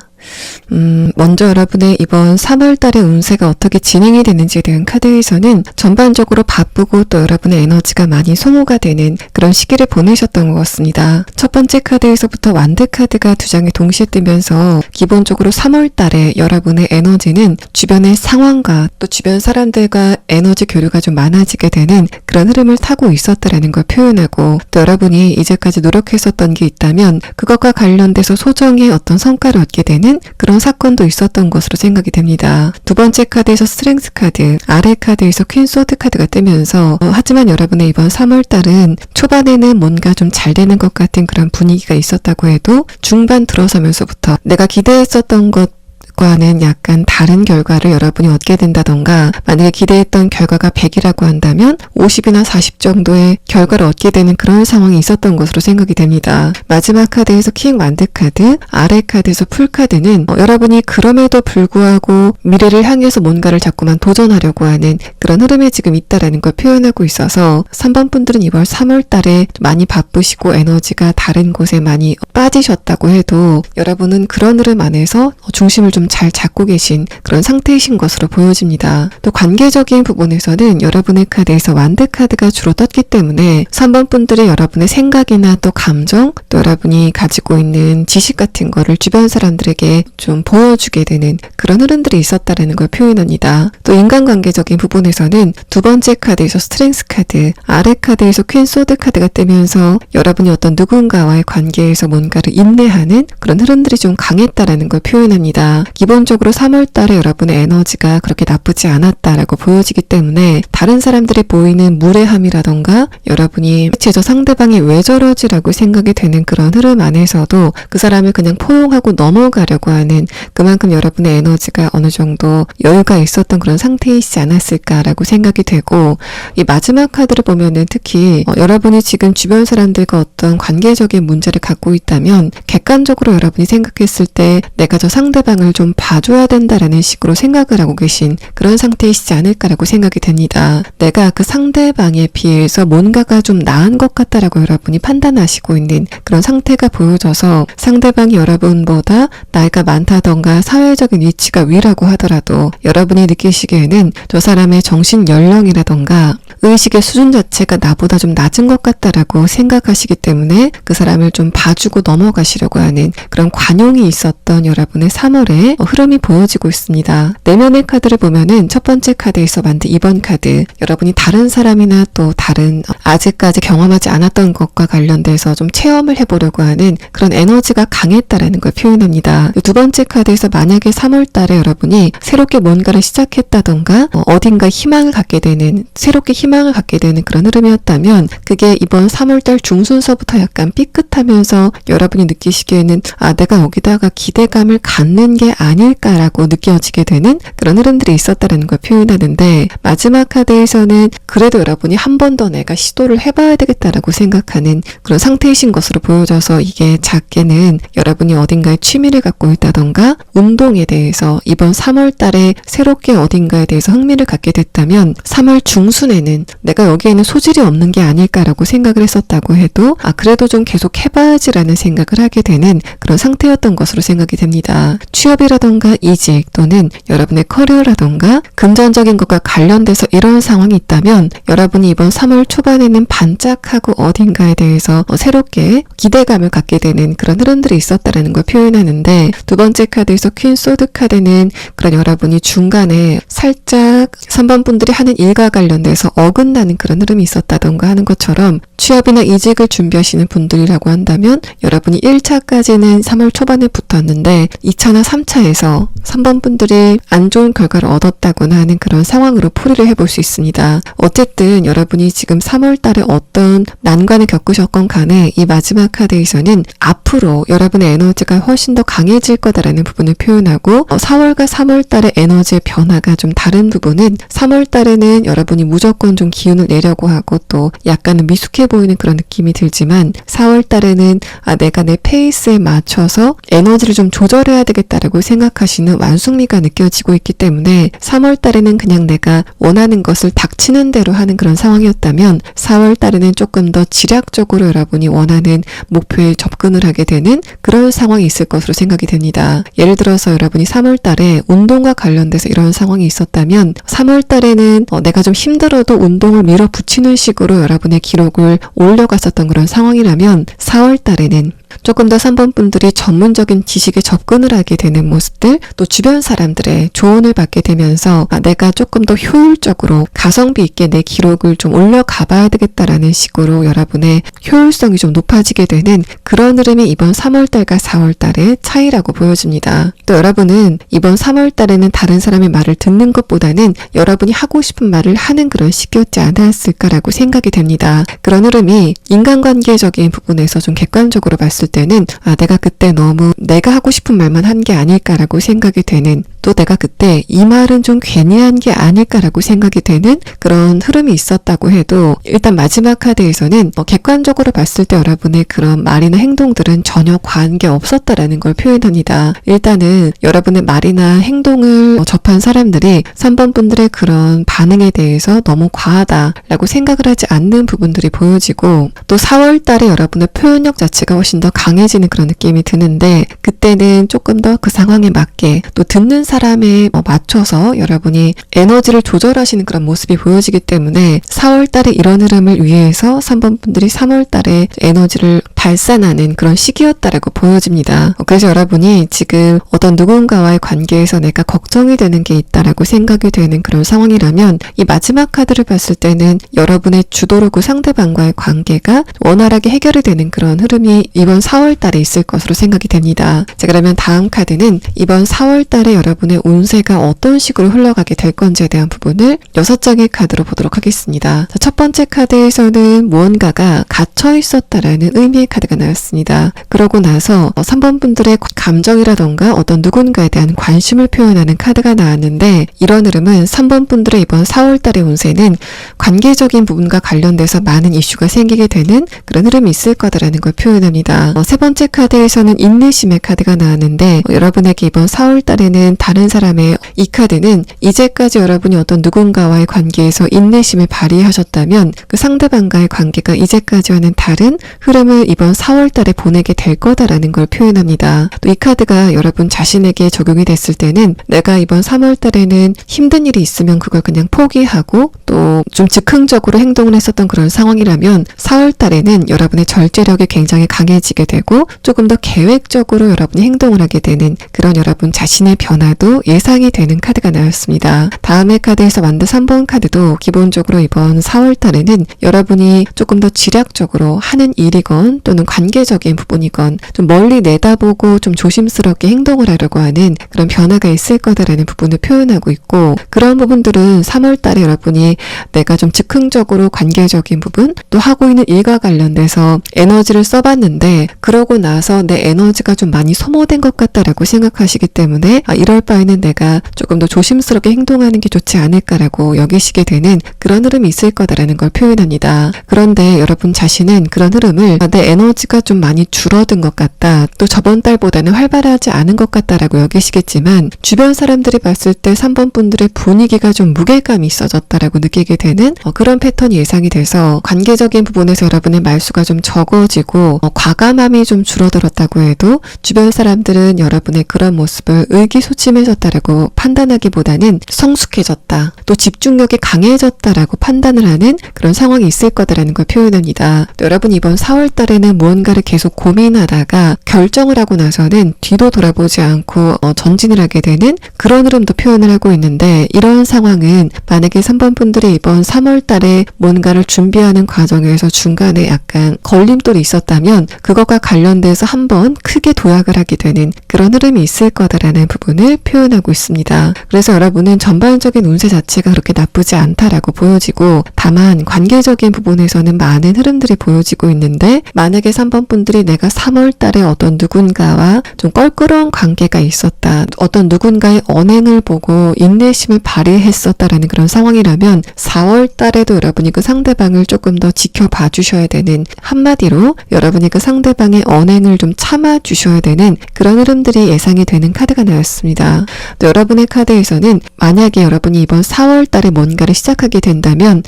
먼저 여러분의 이번 3월달의 운세가 어떻게 진행이 되는지에 대한 카드에서는 전반적으로 바쁘고 또 여러분의 에너지가 많이 소모가 되는 그런 시기를 보내셨던 것 같습니다. 첫 번째 카드에서부터 완드 카드가 두 장이 동시에 뜨면서 기본적으로 3월달에 여러분의 에너지는 주변의 상황과 또 주변 사람들과 에너지 교류가 좀 많아지게 되는 그런 흐름을 타고 있었다라는 걸 표현하고, 또 여러분이 이제까지 노력했었던 게 있다면 그것과 관련돼서 소정의 어떤 성과를 얻게 되는 그런 사건도 있었던 것으로 생각이 됩니다. 두 번째 카드에서 스트렝스 카드, 아래 카드에서 퀸 소드 카드가 뜨면서 하지만 여러분의 이번 3월달은 초반에는 뭔가 좀 잘 되는 것 같은 그런 분위기가 있었다고 해도 중반 들어서면서부터 내가 기대했었던 것과는 약간 다른 결과를 여러분이 얻게 된다던가, 만약에 기대했던 결과가 100이라고 한다면 50이나 40 정도의 결과를 얻게 되는 그런 상황이 있었던 것으로 생각이 됩니다. 마지막 카드에서 킹 완드 카드, 아래 카드에서 풀 카드는 여러분이 그럼에도 불구하고 미래를 향해서 뭔가를 자꾸만 도전하려고 하는 그런 흐름에 지금 있다라는 걸 표현하고 있어서 3번 분들은 이번 3월 달에 많이 바쁘시고 에너지가 다른 곳에 많이 빠지셨다고 해도 여러분은 그런 흐름 안에서 중심을 좀 잘 잡고 계신 그런 상태이신 것으로 보여집니다. 또 관계적인 부분에서는 여러분의 카드에서 완드 카드가 주로 떴기 때문에 3번 분들이 여러분의 생각이나 또 감정, 또 여러분이 가지고 있는 지식 같은 거를 주변 사람들에게 좀 보여주게 되는 그런 흐름들이 있었다라는 걸 표현합니다. 또 인간관계적인 부분에서는 두 번째 카드에서 스트렝스 카드, 아래 카드에서 퀸 소드 카드가 뜨면서 여러분이 어떤 누군가와의 관계에서 뭔가를 인내하는 그런 흐름들이 좀 강했다라는 걸 표현합니다. 기본적으로 3월 달에 여러분의 에너지가 그렇게 나쁘지 않았다라고 보여지기 때문에 다른 사람들이 보이는 무례함이라던가 여러분이 저 상대방이 왜 저러지라고 생각이 되는 그런 흐름 안에서도 그 사람을 그냥 포용하고 넘어가려고 하는, 그만큼 여러분의 에너지가 어느 정도 여유가 있었던 그런 상태이지 않았을까라고 생각이 되고, 이 마지막 카드를 보면은 특히 여러분이 지금 주변 사람들과 어떤 관계적인 문제를 갖고 있다면 객관적으로 여러분이 생각했을 때 내가 저 상대방을 좀 봐줘야 된다라는 식으로 생각을 하고 계신 그런 상태이시지 않을까라고 생각이 됩니다. 내가 그 상대방에 비해서 뭔가가 좀 나은 것 같다라고 여러분이 판단하시고 있는 그런 상태가 보여져서 상대방이 여러분보다 나이가 많다던가 사회적인 위치가 위라고 하더라도 여러분이 느끼시기에는 저 사람의 정신 연령이라던가 의식의 수준 자체가 나보다 좀 낮은 것 같다라고 생각하시기 때문에 그 사람을 좀 봐주고 넘어가시려고 하는 그런 관용이 있었던 여러분의 3월에 여러분의 흐름이 보여지고 있습니다. 내면의 카드를 보면은 첫 번째 카드에서 만든 2번 카드, 여러분이 다른 사람이나 또 다른 아직까지 경험하지 않았던 것과 관련돼서 좀 체험을 해보려고 하는 그런 에너지가 강했다라는 걸 표현합니다. 두 번째 카드에서 만약에 3월 달에 여러분이 새롭게 뭔가를 시작했다던가 어딘가 희망을 갖게 되는, 새롭게 희망을 갖게 되는 그런 흐름이었다면 그게 이번 3월 달 중순서부터 약간 삐끗하면서 여러분이 느끼시기에는 내가 여기다가 기대감을 갖는 게 아닐까라고 느껴지게 되는 그런 흐름들이 있었다는 걸 표현하는데, 마지막 카드에서는 그래도 여러분이 한 번 더 내가 시도를 해봐야 되겠다라고 생각하는 그런 상태이신 것으로 보여져서, 이게 작게는 여러분이 어딘가에 취미를 갖고 있다던가 운동에 대해서 이번 3월 달에 새롭게 어딘가에 대해서 흥미를 갖게 됐다면 3월 중순에는 내가 여기에는 소질이 없는 게 아닐까라고 생각을 했었다고 해도 그래도 좀 계속 해봐야지라는 생각을 하게 되는 그런 상태였던 것으로 생각이 됩니다. 취업이라던가 이직 또는 여러분의 커리어라던가 금전적인 것과 관련돼서 이런 상황이 있다면 여러분이 이번 3월 초반에는 반짝하고 어딘가에 대해서 새롭게 기대감을 갖게 되는 그런 흐름들이 있었다라는 걸 표현하는데, 두 번째 카드에서 퀸 소드 카드는 그런 여러분이 중간에 살짝 3번 분들이 하는 일과 관련돼서 어긋나는 그런 흐름이 있었다던가 하는 것처럼, 취업이나 이직을 준비하시는 분들이라고 한다면 여러분이 1차까지는 3월 초반에 붙었는데 2차나 3차에서 3번 분들이 안 좋은 결과를 얻었다거나 하는 그런 상황으로 풀이를 해볼 수 있습니다. 어쨌든 여러분이 지금 3월 달에 어떤 난관을 겪으셨건 간에 이 마지막 카드에서는 앞으로 여러분의 에너지가 훨씬 더 강해질 거다라는 부분을 표현하고, 4월과 3월 달의 에너지의 변화가 좀 다른 부분은 3월 달에는 여러분이 무조건 좀 기운을 내려고 하고 또 약간은 미숙해 보이는 그런 느낌이 들지만 4월 달에는 내가 내 페이스에 맞춰서 에너지를 좀 조절해야 되겠다라고 생각하시는 완숙미가 느껴지고 있기 때문에 3월 달에는 그냥 내가 원하는 것을 닥치는 대로 하는 그런 상황이었다면 4월 달에는 조금 더 지략적으로 여러분이 원하는 목표에 접근을 하게 되는 그런 상황이 있을 것으로 생각이 됩니다. 예를 들어서 여러분이 3월 달에 운동과 관련돼서 이런 상황이 있었다면 3월 달에는 내가 좀 힘들어도 운동을 밀어붙이는 식으로 여러분의 기록을 올려갔었던 그런 상황이라면 4월 달에는 조금 더 3번 분들이 전문적인 지식에 접근을 하게 되는 모습들, 또 주변 사람들의 조언을 받게 되면서 내가 조금 더 효율적으로 가성비 있게 내 기록을 좀 올려가 봐야 되겠다라는 식으로 여러분의 효율성이 좀 높아지게 되는 그런 흐름이 이번 3월 달과 4월 달의 차이라고 보여집니다. 또 여러분은 이번 3월 달에는 다른 사람의 말을 듣는 것보다는 여러분이 하고 싶은 말을 하는 그런 시기였지 않았을까라고 생각이 됩니다. 그런 흐름이 인간관계적인 부분에서 좀 객관적으로 봤을 때는 내가 그때 너무 내가 하고 싶은 말만 한 게 아닐까라고 생각이 되는, 또 내가 그때 이 말은 좀 괜히 한 게 아닐까라고 생각이 되는 그런 흐름이 있었다고 해도, 일단 마지막 카드에서는 객관적으로 봤을 때 여러분의 그런 말이나 행동들은 전혀 관계 없었다라는 걸 표현합니다. 일단은 여러분의 말이나 행동을 접한 사람들이 3번 분들의 그런 반응에 대해서 너무 과하다라고 생각을 하지 않는 부분들이 보여지고, 또 4월 달에 여러분의 표현력 자체가 훨씬 더 강해지는 그런 느낌이 드는데, 그때는 조금 더 그 상황에 맞게 또 듣는 사람에 맞춰서 여러분이 에너지를 조절하시는 그런 모습이 보여지기 때문에 4월 달에 이런 흐름을 위해서 3번 분들이 3월 달에 에너지를 발산하는 그런 시기였다라고 보여집니다. 그래서 여러분이 지금 어떤 누군가와의 관계에서 내가 걱정이 되는 게 있다라고 생각이 되는 그런 상황이라면 이 마지막 카드를 봤을 때는 여러분의 주도로 그 상대방과의 관계가 원활하게 해결이 되는 그런 흐름이 이번 4월 달에 있을 것으로 생각이 됩니다. 자, 그러면 다음 카드는 이번 4월 달에 여러분의 운세가 어떤 식으로 흘러가게 될 건지에 대한 부분을 6장의 카드로 보도록 하겠습니다. 자, 첫 번째 카드에서는 무언가가 갇혀 있었다라는 의미의 카드가 나왔습니다. 그러고 나서 3번 분들의 감정이라던가 어떤 누군가에 대한 관심을 표현하는 카드가 나왔는데, 이런 흐름은 3번 분들의 이번 4월 달의 운세는 관계적인 부분과 관련돼서 많은 이슈가 생기게 되는 그런 흐름이 있을 거다라는 걸 표현합니다. 세 번째 카드에서는 인내심의 카드가 나왔는데, 여러분에게 이번 4월 달에는 다른 사람의, 이 카드는 이제까지 여러분이 어떤 누군가와의 관계에서 인내심을 발휘하셨다면 그 상대방과의 관계가 이제까지와는 다른 흐름을 이번 이번 4월 달에 보내게 될 거다라는 걸 표현합니다. 또 이 카드가 여러분 자신에게 적용이 됐을 때는 내가 이번 3월 달에는 힘든 일이 있으면 그걸 그냥 포기하고 또 좀 즉흥적으로 행동을 했었던 그런 상황이라면 4월 달에는 여러분의 절제력이 굉장히 강해지게 되고 조금 더 계획적으로 여러분이 행동을 하게 되는 그런 여러분 자신의 변화도 예상이 되는 카드가 나왔습니다. 다음의 카드에서 만든 3번 카드도 기본적으로 이번 4월 달에는 여러분이 조금 더 지략적으로 하는 일이건 또는 관계적인 부분이건 좀 멀리 내다보고 좀 조심스럽게 행동을 하려고 하는 그런 변화가 있을 거다라는 부분을 표현하고 있고, 그런 부분들은 3월 달에 여러분이 내가 좀 즉흥적으로 관계적인 부분 또 하고 있는 일과 관련돼서 에너지를 써봤는데 그러고 나서 내 에너지가 좀 많이 소모된 것 같다라고 생각하시기 때문에 이럴 바에는 내가 조금 더 조심스럽게 행동하는 게 좋지 않을까라고 여기시게 되는 그런 흐름이 있을 거다라는 걸 표현합니다. 그런데 여러분 자신은 그런 흐름을 내 에너지가 좀 많이 줄어든 것 같다, 또 저번 달보다는 활발하지 않은 것 같다라고 여기시겠지만 주변 사람들이 봤을 때 3번 분들의 분위기가 좀 무게감이 있어졌다라고 느끼게 되는 그런 패턴이 예상이 돼서 관계적인 부분에서 여러분의 말수가 좀 적어지고 과감함이 좀 줄어들었다고 해도 주변 사람들은 여러분의 그런 모습을 의기소침해졌다라고 판단하기보다는 성숙해졌다, 또 집중력이 강해졌다라고 판단을 하는 그런 상황이 있을 거다라는 걸 표현합니다. 또 여러분 이번 4월 달에는 무언가를 계속 고민하다가 결정을 하고 나서는 뒤도 돌아보지 않고 전진을 하게 되는 그런 흐름도 표현을 하고 있는데, 이런 상황은 만약에 3번 분들이 이번 3월 달에 뭔가를 준비하는 과정에서 중간에 약간 걸림돌이 있었다면 그것과 관련돼서 한번 크게 도약을 하게 되는 그런 흐름이 있을 거다라는 부분을 표현하고 있습니다. 그래서 여러분은 전반적인 운세 자체가 그렇게 나쁘지 않다라고 보여지고, 다만 관계적인 부분에서는 많은 흐름들이 보여지고 있는데, 만약에 3번 분들이 내가 3월 달에 어떤 누군가와 좀 껄끄러운 관계가 있었다, 어떤 누군가의 언행을 보고 인내심을 발휘했었다라는 그런 상황이라면 4월 달에도 여러분이 그 상대방을 조금 더 지켜봐 주셔야 되는, 한마디로 여러분이 그 상대방의 언행을 좀 참아 주셔야 되는 그런 흐름들이 예상이 되는 카드가 나왔습니다. 또 여러분의 카드에서는 만약에 여러분이 이번 4월 달에 뭔가를 시작하게 된다면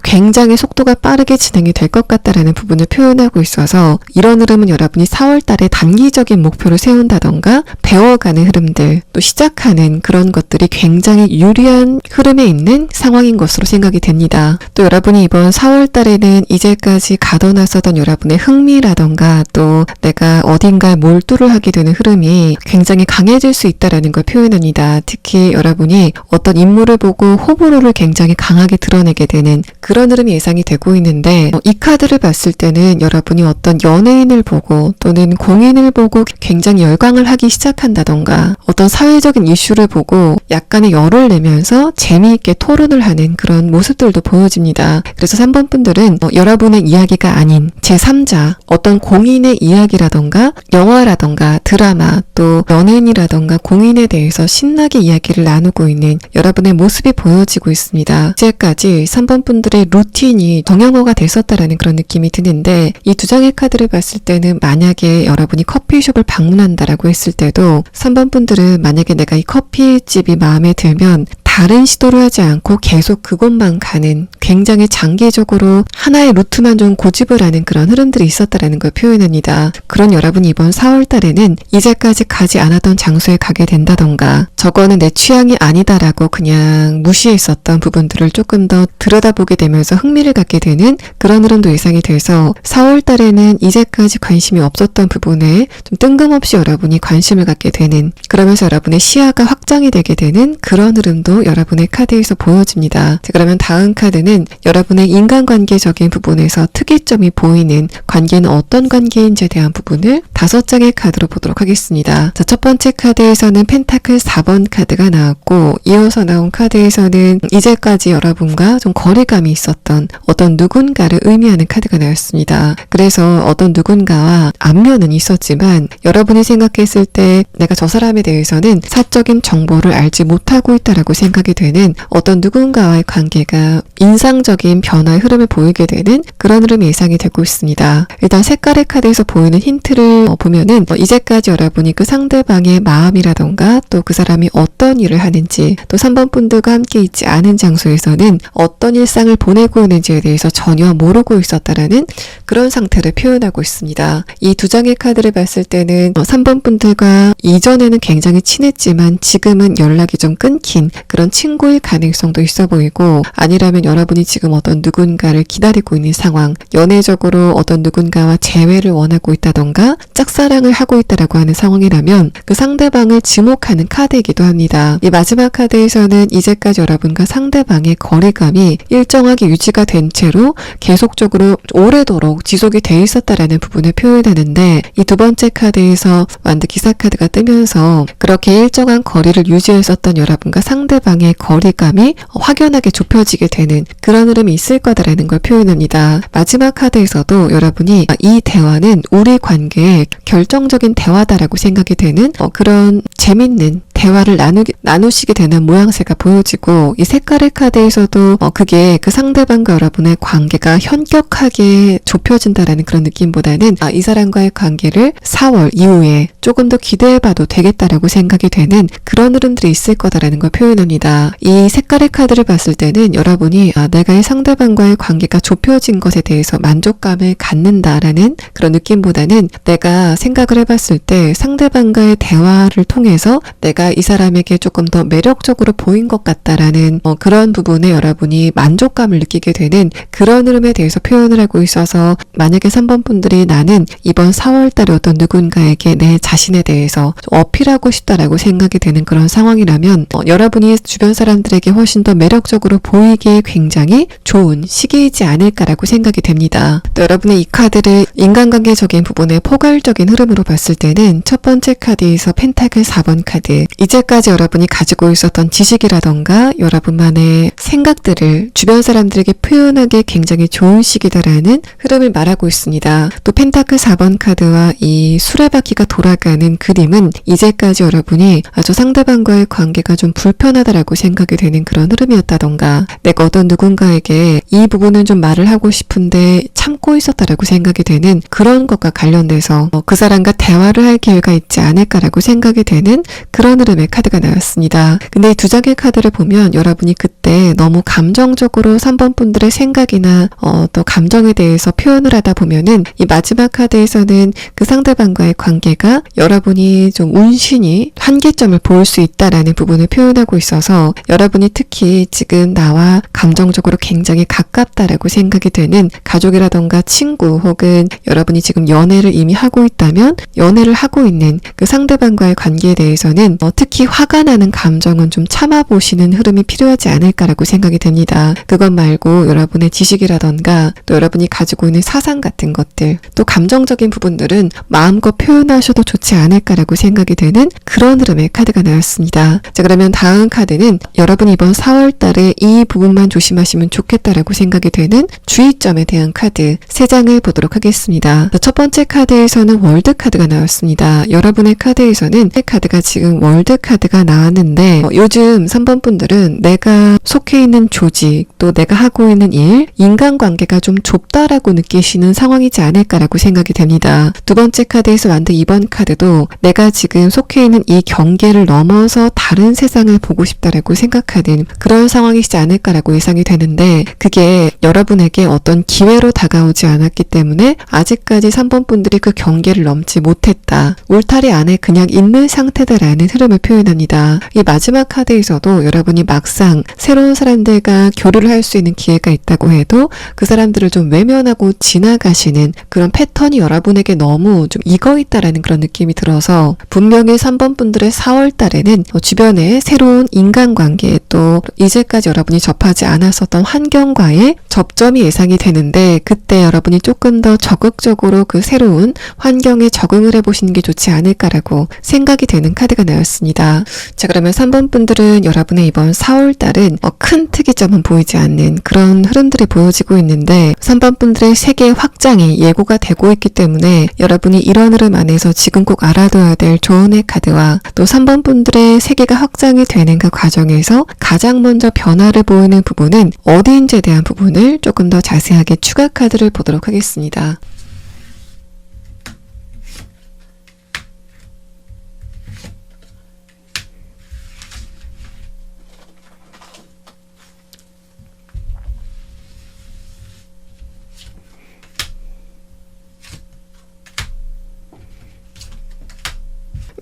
굉장히 속도가 빠르게 진행이 될 것 같다라는 부분을 표현하고 있어서, 이런 흐름은 여러분이 4월 달에 단기적인 목표를 세운다던가 배워가는 흐름들, 또 시작하는 그런 것들이 굉장히 유리한 흐름에 있는 상황인 것으로 생각이 됩니다. 또 여러분이 이번 4월 달에는 이제까지 가둬놨었던 여러분의 흥미라던가 또 내가 어딘가에 몰두를 하게 되는 흐름이 굉장히 강해질 수 있다라는 걸 표현합니다. 특히 여러분이 어떤 인물을 보고 호불호를 굉장히 강하게 드러내게 되는 그런 흐름이 예상이 되고 있는데, 이 카드를 봤을 때는 여러분이 어떤 연예인을 보고 또는 공인을 보고 굉장히 열광을 하기 시작한다던가 어떤 사회적인 이슈를 보고 약간의 열을 내면서 재미있게 토론을 하는 그런 모습들도 보여집니다. 그래서 3번 분들은 여러분의 이야기가 아닌 제3자, 어떤 공인의 이야기라던가 영화라던가 드라마, 또 연예인이라던가 공인에 대해서 신나게 이야기를 나누고 있는 여러분의 모습이 보여지고 있습니다. 이제까지 3번 분들의 루틴이 정형화가 됐었다라는 그런 느낌이 드는데, 이 두 장의 카드를 봤을 때는 만약에 여러분이 커피숍을 방문한다라고 했을 때도 3번 분들은 만약에 내가 이 커피집이 마음에 들면 다른 시도를 하지 않고 계속 그곳만 가는, 굉장히 장기적으로 하나의 루트만 좀 고집을 하는 그런 흐름들이 있었다라는 걸 표현합니다. 그런 여러분이 이번 4월 달에는 이제까지 가지 않았던 장소에 가게 된다던가 저거는 내 취향이 아니다라고 그냥 무시했었던 부분들을 조금 더 들여다보게 되면서 흥미를 갖게 되는 그런 흐름도 예상이 돼서 4월 달에는 이제까지 관심이 없었던 부분에 좀 뜬금없이 여러분이 관심을 갖게 되는, 그러면서 여러분의 시야가 확장이 되게 되는 그런 흐름도 여러분의 카드에서 보여집니다. 자, 그러면 다음 카드는 여러분의 인간관계적인 부분에서 특이점이 보이는 관계는 어떤 관계인지에 대한 부분을 5장의 카드로 보도록 하겠습니다. 자, 첫 번째 카드에서는 펜타클 4번 카드가 나왔고, 이어서 나온 카드에서는 이제까지 여러분과 좀 거리감이 있었던 어떤 누군가를 의미하는 카드가 나왔습니다. 그래서 어떤 누군가와 안면은 있었지만 여러분이 생각했을 때 내가 저 사람에 대해서는 사적인 정보를 알지 못하고 있다라고 생각합니다. 생각이 되는 어떤 누군가와의 관계가 인상적인 변화의 흐름을 보이게 되는 그런 흐름이 예상이 되고 있습니다. 일단 색깔의 카드에서 보이는 힌트를 보면은 이제까지 여러분이 그 상대방의 마음이라던가 또 그 사람이 어떤 일을 하는지 또 3번 분들과 함께 있지 않은 장소에서는 어떤 일상을 보내고 있는지에 대해서 전혀 모르고 있었다라는 그런 상태를 표현하고 있습니다. 이 두 장의 카드를 봤을 때는 3번 분들과 이전에는 굉장히 친했지만 지금은 연락이 좀 끊긴 그런 친구일 가능성도 있어 보이고, 아니라면 여러분이 지금 어떤 누군가를 기다리고 있는 상황, 연애적으로 어떤 누군가와 재회를 원하고 있다던가 짝사랑을 하고 있다라고 하는 상황이라면 그 상대방을 지목하는 카드이기도 합니다. 이 마지막 카드에서는 이제까지 여러분과 상대방의 거리감이 일정하게 유지가 된 채로 계속적으로 오래도록 지속이 돼 있었다라는 부분을 표현하는데, 이 두 번째 카드에서 완드 기사 카드가 뜨면서 그렇게 일정한 거리를 유지했었던 여러분과 상대방의 거리감이 확연하게 좁혀지게 되는 그런 흐름이 있을 거다라는 걸 표현합니다. 마지막 카드에서도 여러분이 이 대화는 우리 관계의 결정적인 대화다라고 생각이 되는 그런 재밌는 대화를 나누시게 되는 모양새가 보여지고, 이 색깔의 카드에서도 그게 그 상대방과 여러분의 관계가 현격하게 좁혀진다라는 그런 느낌보다는 이 사람과의 관계를 4월 이후에 조금 더 기대해봐도 되겠다라고 생각이 되는 그런 흐름들이 있을 거다라는 걸 표현합니다. 이 색깔의 카드를 봤을 때는 여러분이 내가 이 상대방과의 관계가 좁혀진 것에 대해서 만족감을 갖는다라는 그런 느낌보다는 내가 생각을 해봤을 때 상대방과의 대화를 통해서 내가 이 사람에게 조금 더 매력적으로 보인 것 같다라는 그런 부분에 여러분이 만족감을 느끼게 되는 그런 흐름에 대해서 표현을 하고 있어서, 만약에 3번 분들이 나는 이번 4월 달에 어떤 누군가에게 내 자신에 대해서 좀 어필하고 싶다라고 생각이 되는 그런 상황이라면 여러분이 주변 사람들에게 훨씬 더 매력적으로 보이기에 굉장히 좋은 시기이지 않을까라고 생각이 됩니다. 또 여러분의 이 카드를 인간관계적인 부분의 포괄적인 흐름으로 봤을 때는 첫 번째 카드에서 펜타클 4번 카드, 이제까지 여러분이 가지고 있었던 지식이라던가 여러분만의 생각들을 주변 사람들에게 표현하기에 굉장히 좋은 시기다라는 흐름을 말하고 있습니다. 또 펜타클 4번 카드와 이 수레바퀴가 돌아가는 그림은 이제까지 여러분이 아주 상대방과의 관계가 좀 불편하다라고 생각이 되는 그런 흐름이었다던가, 내가 어떤 누군가에게 이 부분은 좀 말을 하고 싶은데 참고 있었다라고 생각이 되는 그런 것과 관련돼서 그 사람과 대화를 할 기회가 있지 않을까라고 생각이 되는 그런 흐름의 카드가 나왔습니다. 근데 이 두 장의 카드를 보면 여러분이 그때 너무 감정적으로 3번 분들의 생각이나 또 감정에 대해서 표현을 하다 보면은 이 마지막 카드에서는 그 상대방과의 관계가 여러분이 좀 운신이 한계점을 보일 수 있다라는 부분을 표현하고 있어서, 여러분이 특히 지금 나와 감정적으로 굉장히 가깝다라고 생각이 되는 가족이라던가 친구, 혹은 여러분이 지금 연애를 이미 하고 있다면 연애를 하고 있는 그 상대방과의 관계에 대해서는 특히 화가 나는 감정은 좀 참아보시는 흐름이 필요하지 않을까라고 생각이 됩니다. 그것 말고 여러분의 지식이라던가 또 여러분이 가지고 있는 사상 같은 것들, 또 감정적인 부분들은 마음껏 표현하셔도 좋지 않을까라고 생각이 되는 그런 흐름의 카드가 나왔습니다. 자, 그러면 다음 카드는 여러분이 이번 4월 달에 이 부분만 조심하시면 좋겠다라고 생각이 되는 주의점에 대한 카드 3장을 보도록 하겠습니다. 첫 번째 카드에서는 월드 카드가 나왔습니다. 여러분의 카드에서는 카드가 지금 월드 카드가 나왔는데 요즘 3번 분들은 내가 속해 있는 조직, 또 내가 하고 있는 일, 인간관계가 좀 좁다라고 느끼시는 상황이지 않을까라고 생각이 됩니다. 두 번째 카드에서 만든 이번 카드도 내가 지금 속해 있는 이 경계를 넘어서 다른 세상을 보고 싶다라고 생각하는 그런 상황이시지 않을까라고 예상이 되는데, 그게 여러분에게 어떤 기회로 다가오지 않았기 때문에 아직까지 3번 분들이 그 경계를 넘지 못했다, 울타리 안에 그냥 있는 상태다라는 흐름을 표현합니다. 이 마지막 카드에서도 여러분이 막상 새로운 사람들과 교류를 할 수 있는 기회가 있다고 해도 그 사람들을 좀 외면하고 지나가시는 그런 패턴이 여러분에게 너무 좀 익어있다라는 그런 느낌이 들어서, 분명히 3번 분들의 4월 달에는 주변에 새로운 인간관계, 또 이제까지 여러분이 접하지 않았었던 환경과의 접점이 예상이 되는데, 그때 여러분이 조금 더 적극적으로 그 새로운 환경에 적응을 해보시는 게 좋지 않을까라고 생각이 되는 카드가 나왔습니다. 하겠습니다. 자, 그러면 3번 분들은 여러분의 이번 4월달은 큰 특이점은 보이지 않는 그런 흐름들이 보여지고 있는데 3번 분들의 세계 확장이 예고가 되고 있기 때문에 여러분이 이런 흐름 안에서 지금 꼭 알아둬야 될 조언의 카드와 또 3번 분들의 세계가 확장이 되는 그 과정에서 가장 먼저 변화를 보이는 부분은 어디인지에 대한 부분을 조금 더 자세하게 추가 카드를 보도록 하겠습니다.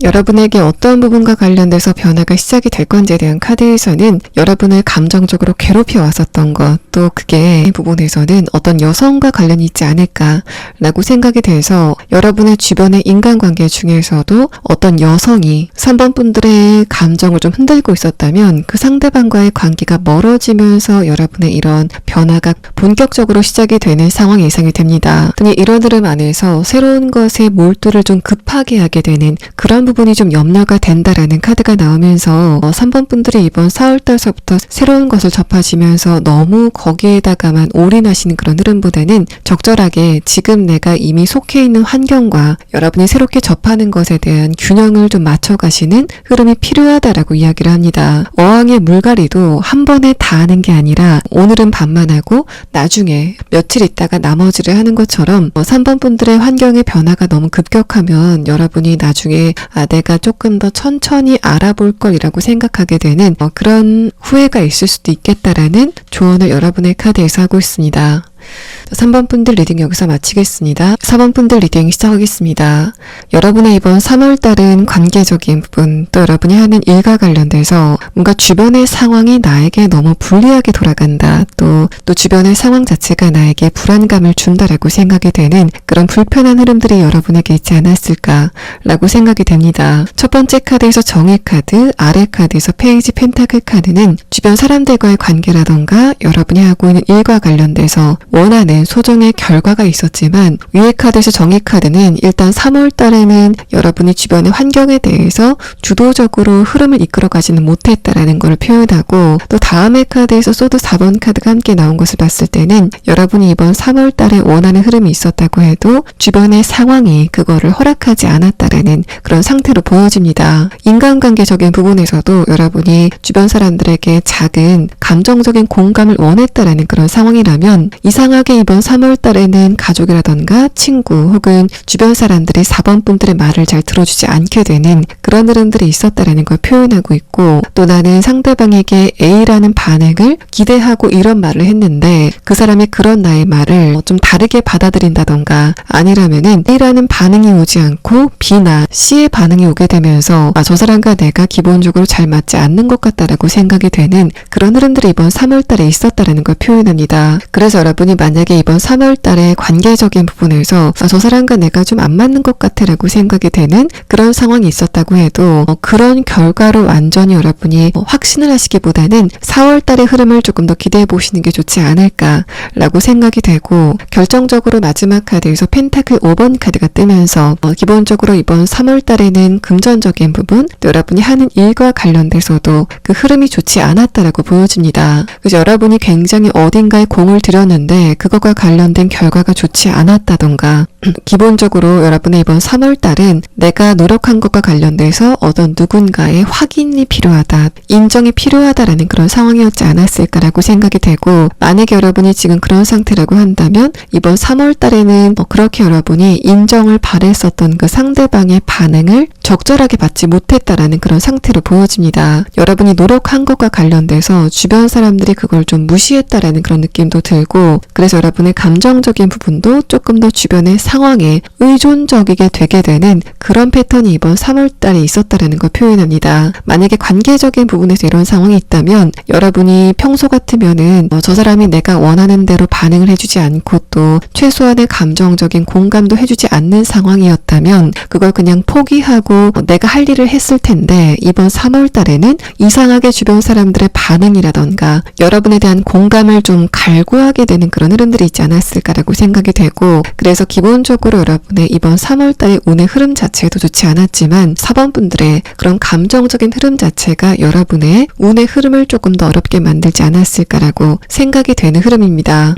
여러분에게 어떤 부분과 관련돼서 변화가 시작이 될 건지에 대한 카드에서는 여러분을 감정적으로 괴롭혀 왔었던 것, 또 그게 이 부분에서는 어떤 여성과 관련이 있지 않을까라고 생각이 돼서 여러분의 주변의 인간관계 중에서도 어떤 여성이 3번 분들의 감정을 좀 흔들고 있었다면 그 상대방과의 관계가 멀어지면서 여러분의 이런 변화가 본격적으로 시작이 되는 상황이 예상이 됩니다. 이런 흐름 안에서 새로운 것에 몰두를 좀 급하게 하게 되는 그런 부분이 좀 염려가 된다라는 카드가 나오면서 3번 분들이 이번 4월달서부터 새로운 것을 접하시면서 너무 거기에다가만 올인하시는 그런 흐름보다는 적절하게 지금 내가 이미 속해 있는 환경과 여러분이 새롭게 접하는 것에 대한 균형을 좀 맞춰가시는 흐름이 필요하다라고 이야기를 합니다. 어항의 물갈이도 한 번에 다 하는 게 아니라 오늘은 반만 하고 나중에 며칠 있다가 나머지를 하는 것처럼 3번 분들의 환경의 변화가 너무 급격하면 여러분이 나중에 내가 조금 더 천천히 알아볼 걸이라고 생각하게 되는 그런 후회가 있을 수도 있겠다라는 조언을 여러분의 카드에서 하고 있습니다. 3번 분들 리딩 여기서 마치겠습니다. 4번 분들 리딩 시작하겠습니다. 여러분의 이번 3월달은 관계적인 부분, 또 여러분이 하는 일과 관련돼서 뭔가 주변의 상황이 나에게 너무 불리하게 돌아간다. 또 주변의 상황 자체가 나에게 불안감을 준다라고 생각이 되는 그런 불편한 흐름들이 여러분에게 있지 않았을까라고 생각이 됩니다. 첫 번째 카드에서 정의 카드, 아래 카드에서 페이지 펜타클 카드는 주변 사람들과의 관계라던가 여러분이 하고 있는 일과 관련돼서 원하는 소정의 결과가 있었지만 위에 카드에서 정의 카드는 일단 3월 달에는 여러분이 주변의 환경에 대해서 주도적으로 흐름을 이끌어가지는 못했다라는 걸 표현하고 또 다음의 카드에서 소드 4번 카드가 함께 나온 것을 봤을 때는 여러분이 이번 3월 달에 원하는 흐름이 있었다고 해도 주변의 상황이 그거를 허락하지 않았다라는 그런 상태로 보여집니다. 인간관계적인 부분에서도 여러분이 주변 사람들에게 작은 감정적인 공감을 원했다라는 그런 상황이라면 이상하게 이번 3월 달에는 가족이라던가 친구 혹은 주변 사람들이 4번 분들의 말을 잘 들어주지 않게 되는 그런 흐름들이 있었다라는 걸 표현하고 있고 또 나는 상대방에게 A라는 반응을 기대하고 이런 말을 했는데 그 사람이 그런 나의 말을 좀 다르게 받아들인다던가 아니라면은 A라는 반응이 오지 않고 B나 C의 반응이 오게 되면서 저 사람과 내가 기본적으로 잘 맞지 않는 것 같다라고 생각이 되는 그런 흐름들이 이번 3월 달에 있었다라는 걸 표현합니다. 그래서 여러분이 만약에 이번 3월 달에 관계적인 부분에서 저 사람과 내가 좀 안 맞는 것 같아 라고 생각이 되는 그런 상황이 있었다고 해도 그런 결과로 완전히 여러분이 확신을 하시기보다는 4월 달의 흐름을 조금 더 기대해 보시는 게 좋지 않을까라고 생각이 되고 결정적으로 마지막 카드에서 펜타클 5번 카드가 뜨면서 기본적으로 이번 3월 달에는 금전적인 부분 또 여러분이 하는 일과 관련돼서도 그 흐름이 좋지 않았다라고 보여집니다. 그래서 여러분이 굉장히 어딘가에 공을 들였는데 그것과 관련된 결과가 좋지 않았다던가 기본적으로 여러분의 이번 3월 달은 내가 노력한 것과 관련돼서 어떤 누군가의 확인이 필요하다, 인정이 필요하다라는 그런 상황이었지 않았을까라고 생각이 되고 만약에 여러분이 지금 그런 상태라고 한다면 이번 3월 달에는 그렇게 여러분이 인정을 바랬었던 그 상대방의 반응을 적절하게 받지 못했다라는 그런 상태로 보여집니다. 여러분이 노력한 것과 관련돼서 주변 사람들이 그걸 좀 무시했다라는 그런 느낌도 들고 그래서 여러분의 감정적인 부분도 조금 더 주변의 상황에 의존적이게 되게 되는 그런 패턴이 이번 3월 달에 있었다라는 걸 표현합니다. 만약에 관계적인 부분에서 이런 상황이 있다면 여러분이 평소 같으면은 저 사람이 내가 원하는 대로 반응을 해주지 않고 또 최소한의 감정적인 공감도 해주지 않는 상황이었다면 그걸 그냥 포기하고 내가 할 일을 했을 텐데 이번 3월 달에는 이상하게 주변 사람들의 반응이라던가 여러분에 대한 공감을 좀 갈구하게 되는 그런 흐름들이 흐름들이 있지 않았을까라고 생각이 되고, 그래서 기본적으로 여러분의 이번 3월달의 운의 흐름 자체도 좋지 않았지만 4번 분들의 그런 감정적인 흐름 자체가 여러분의 운의 흐름을 조금 더 어렵게 만들지 않았을까라고 생각이 되는 흐름입니다.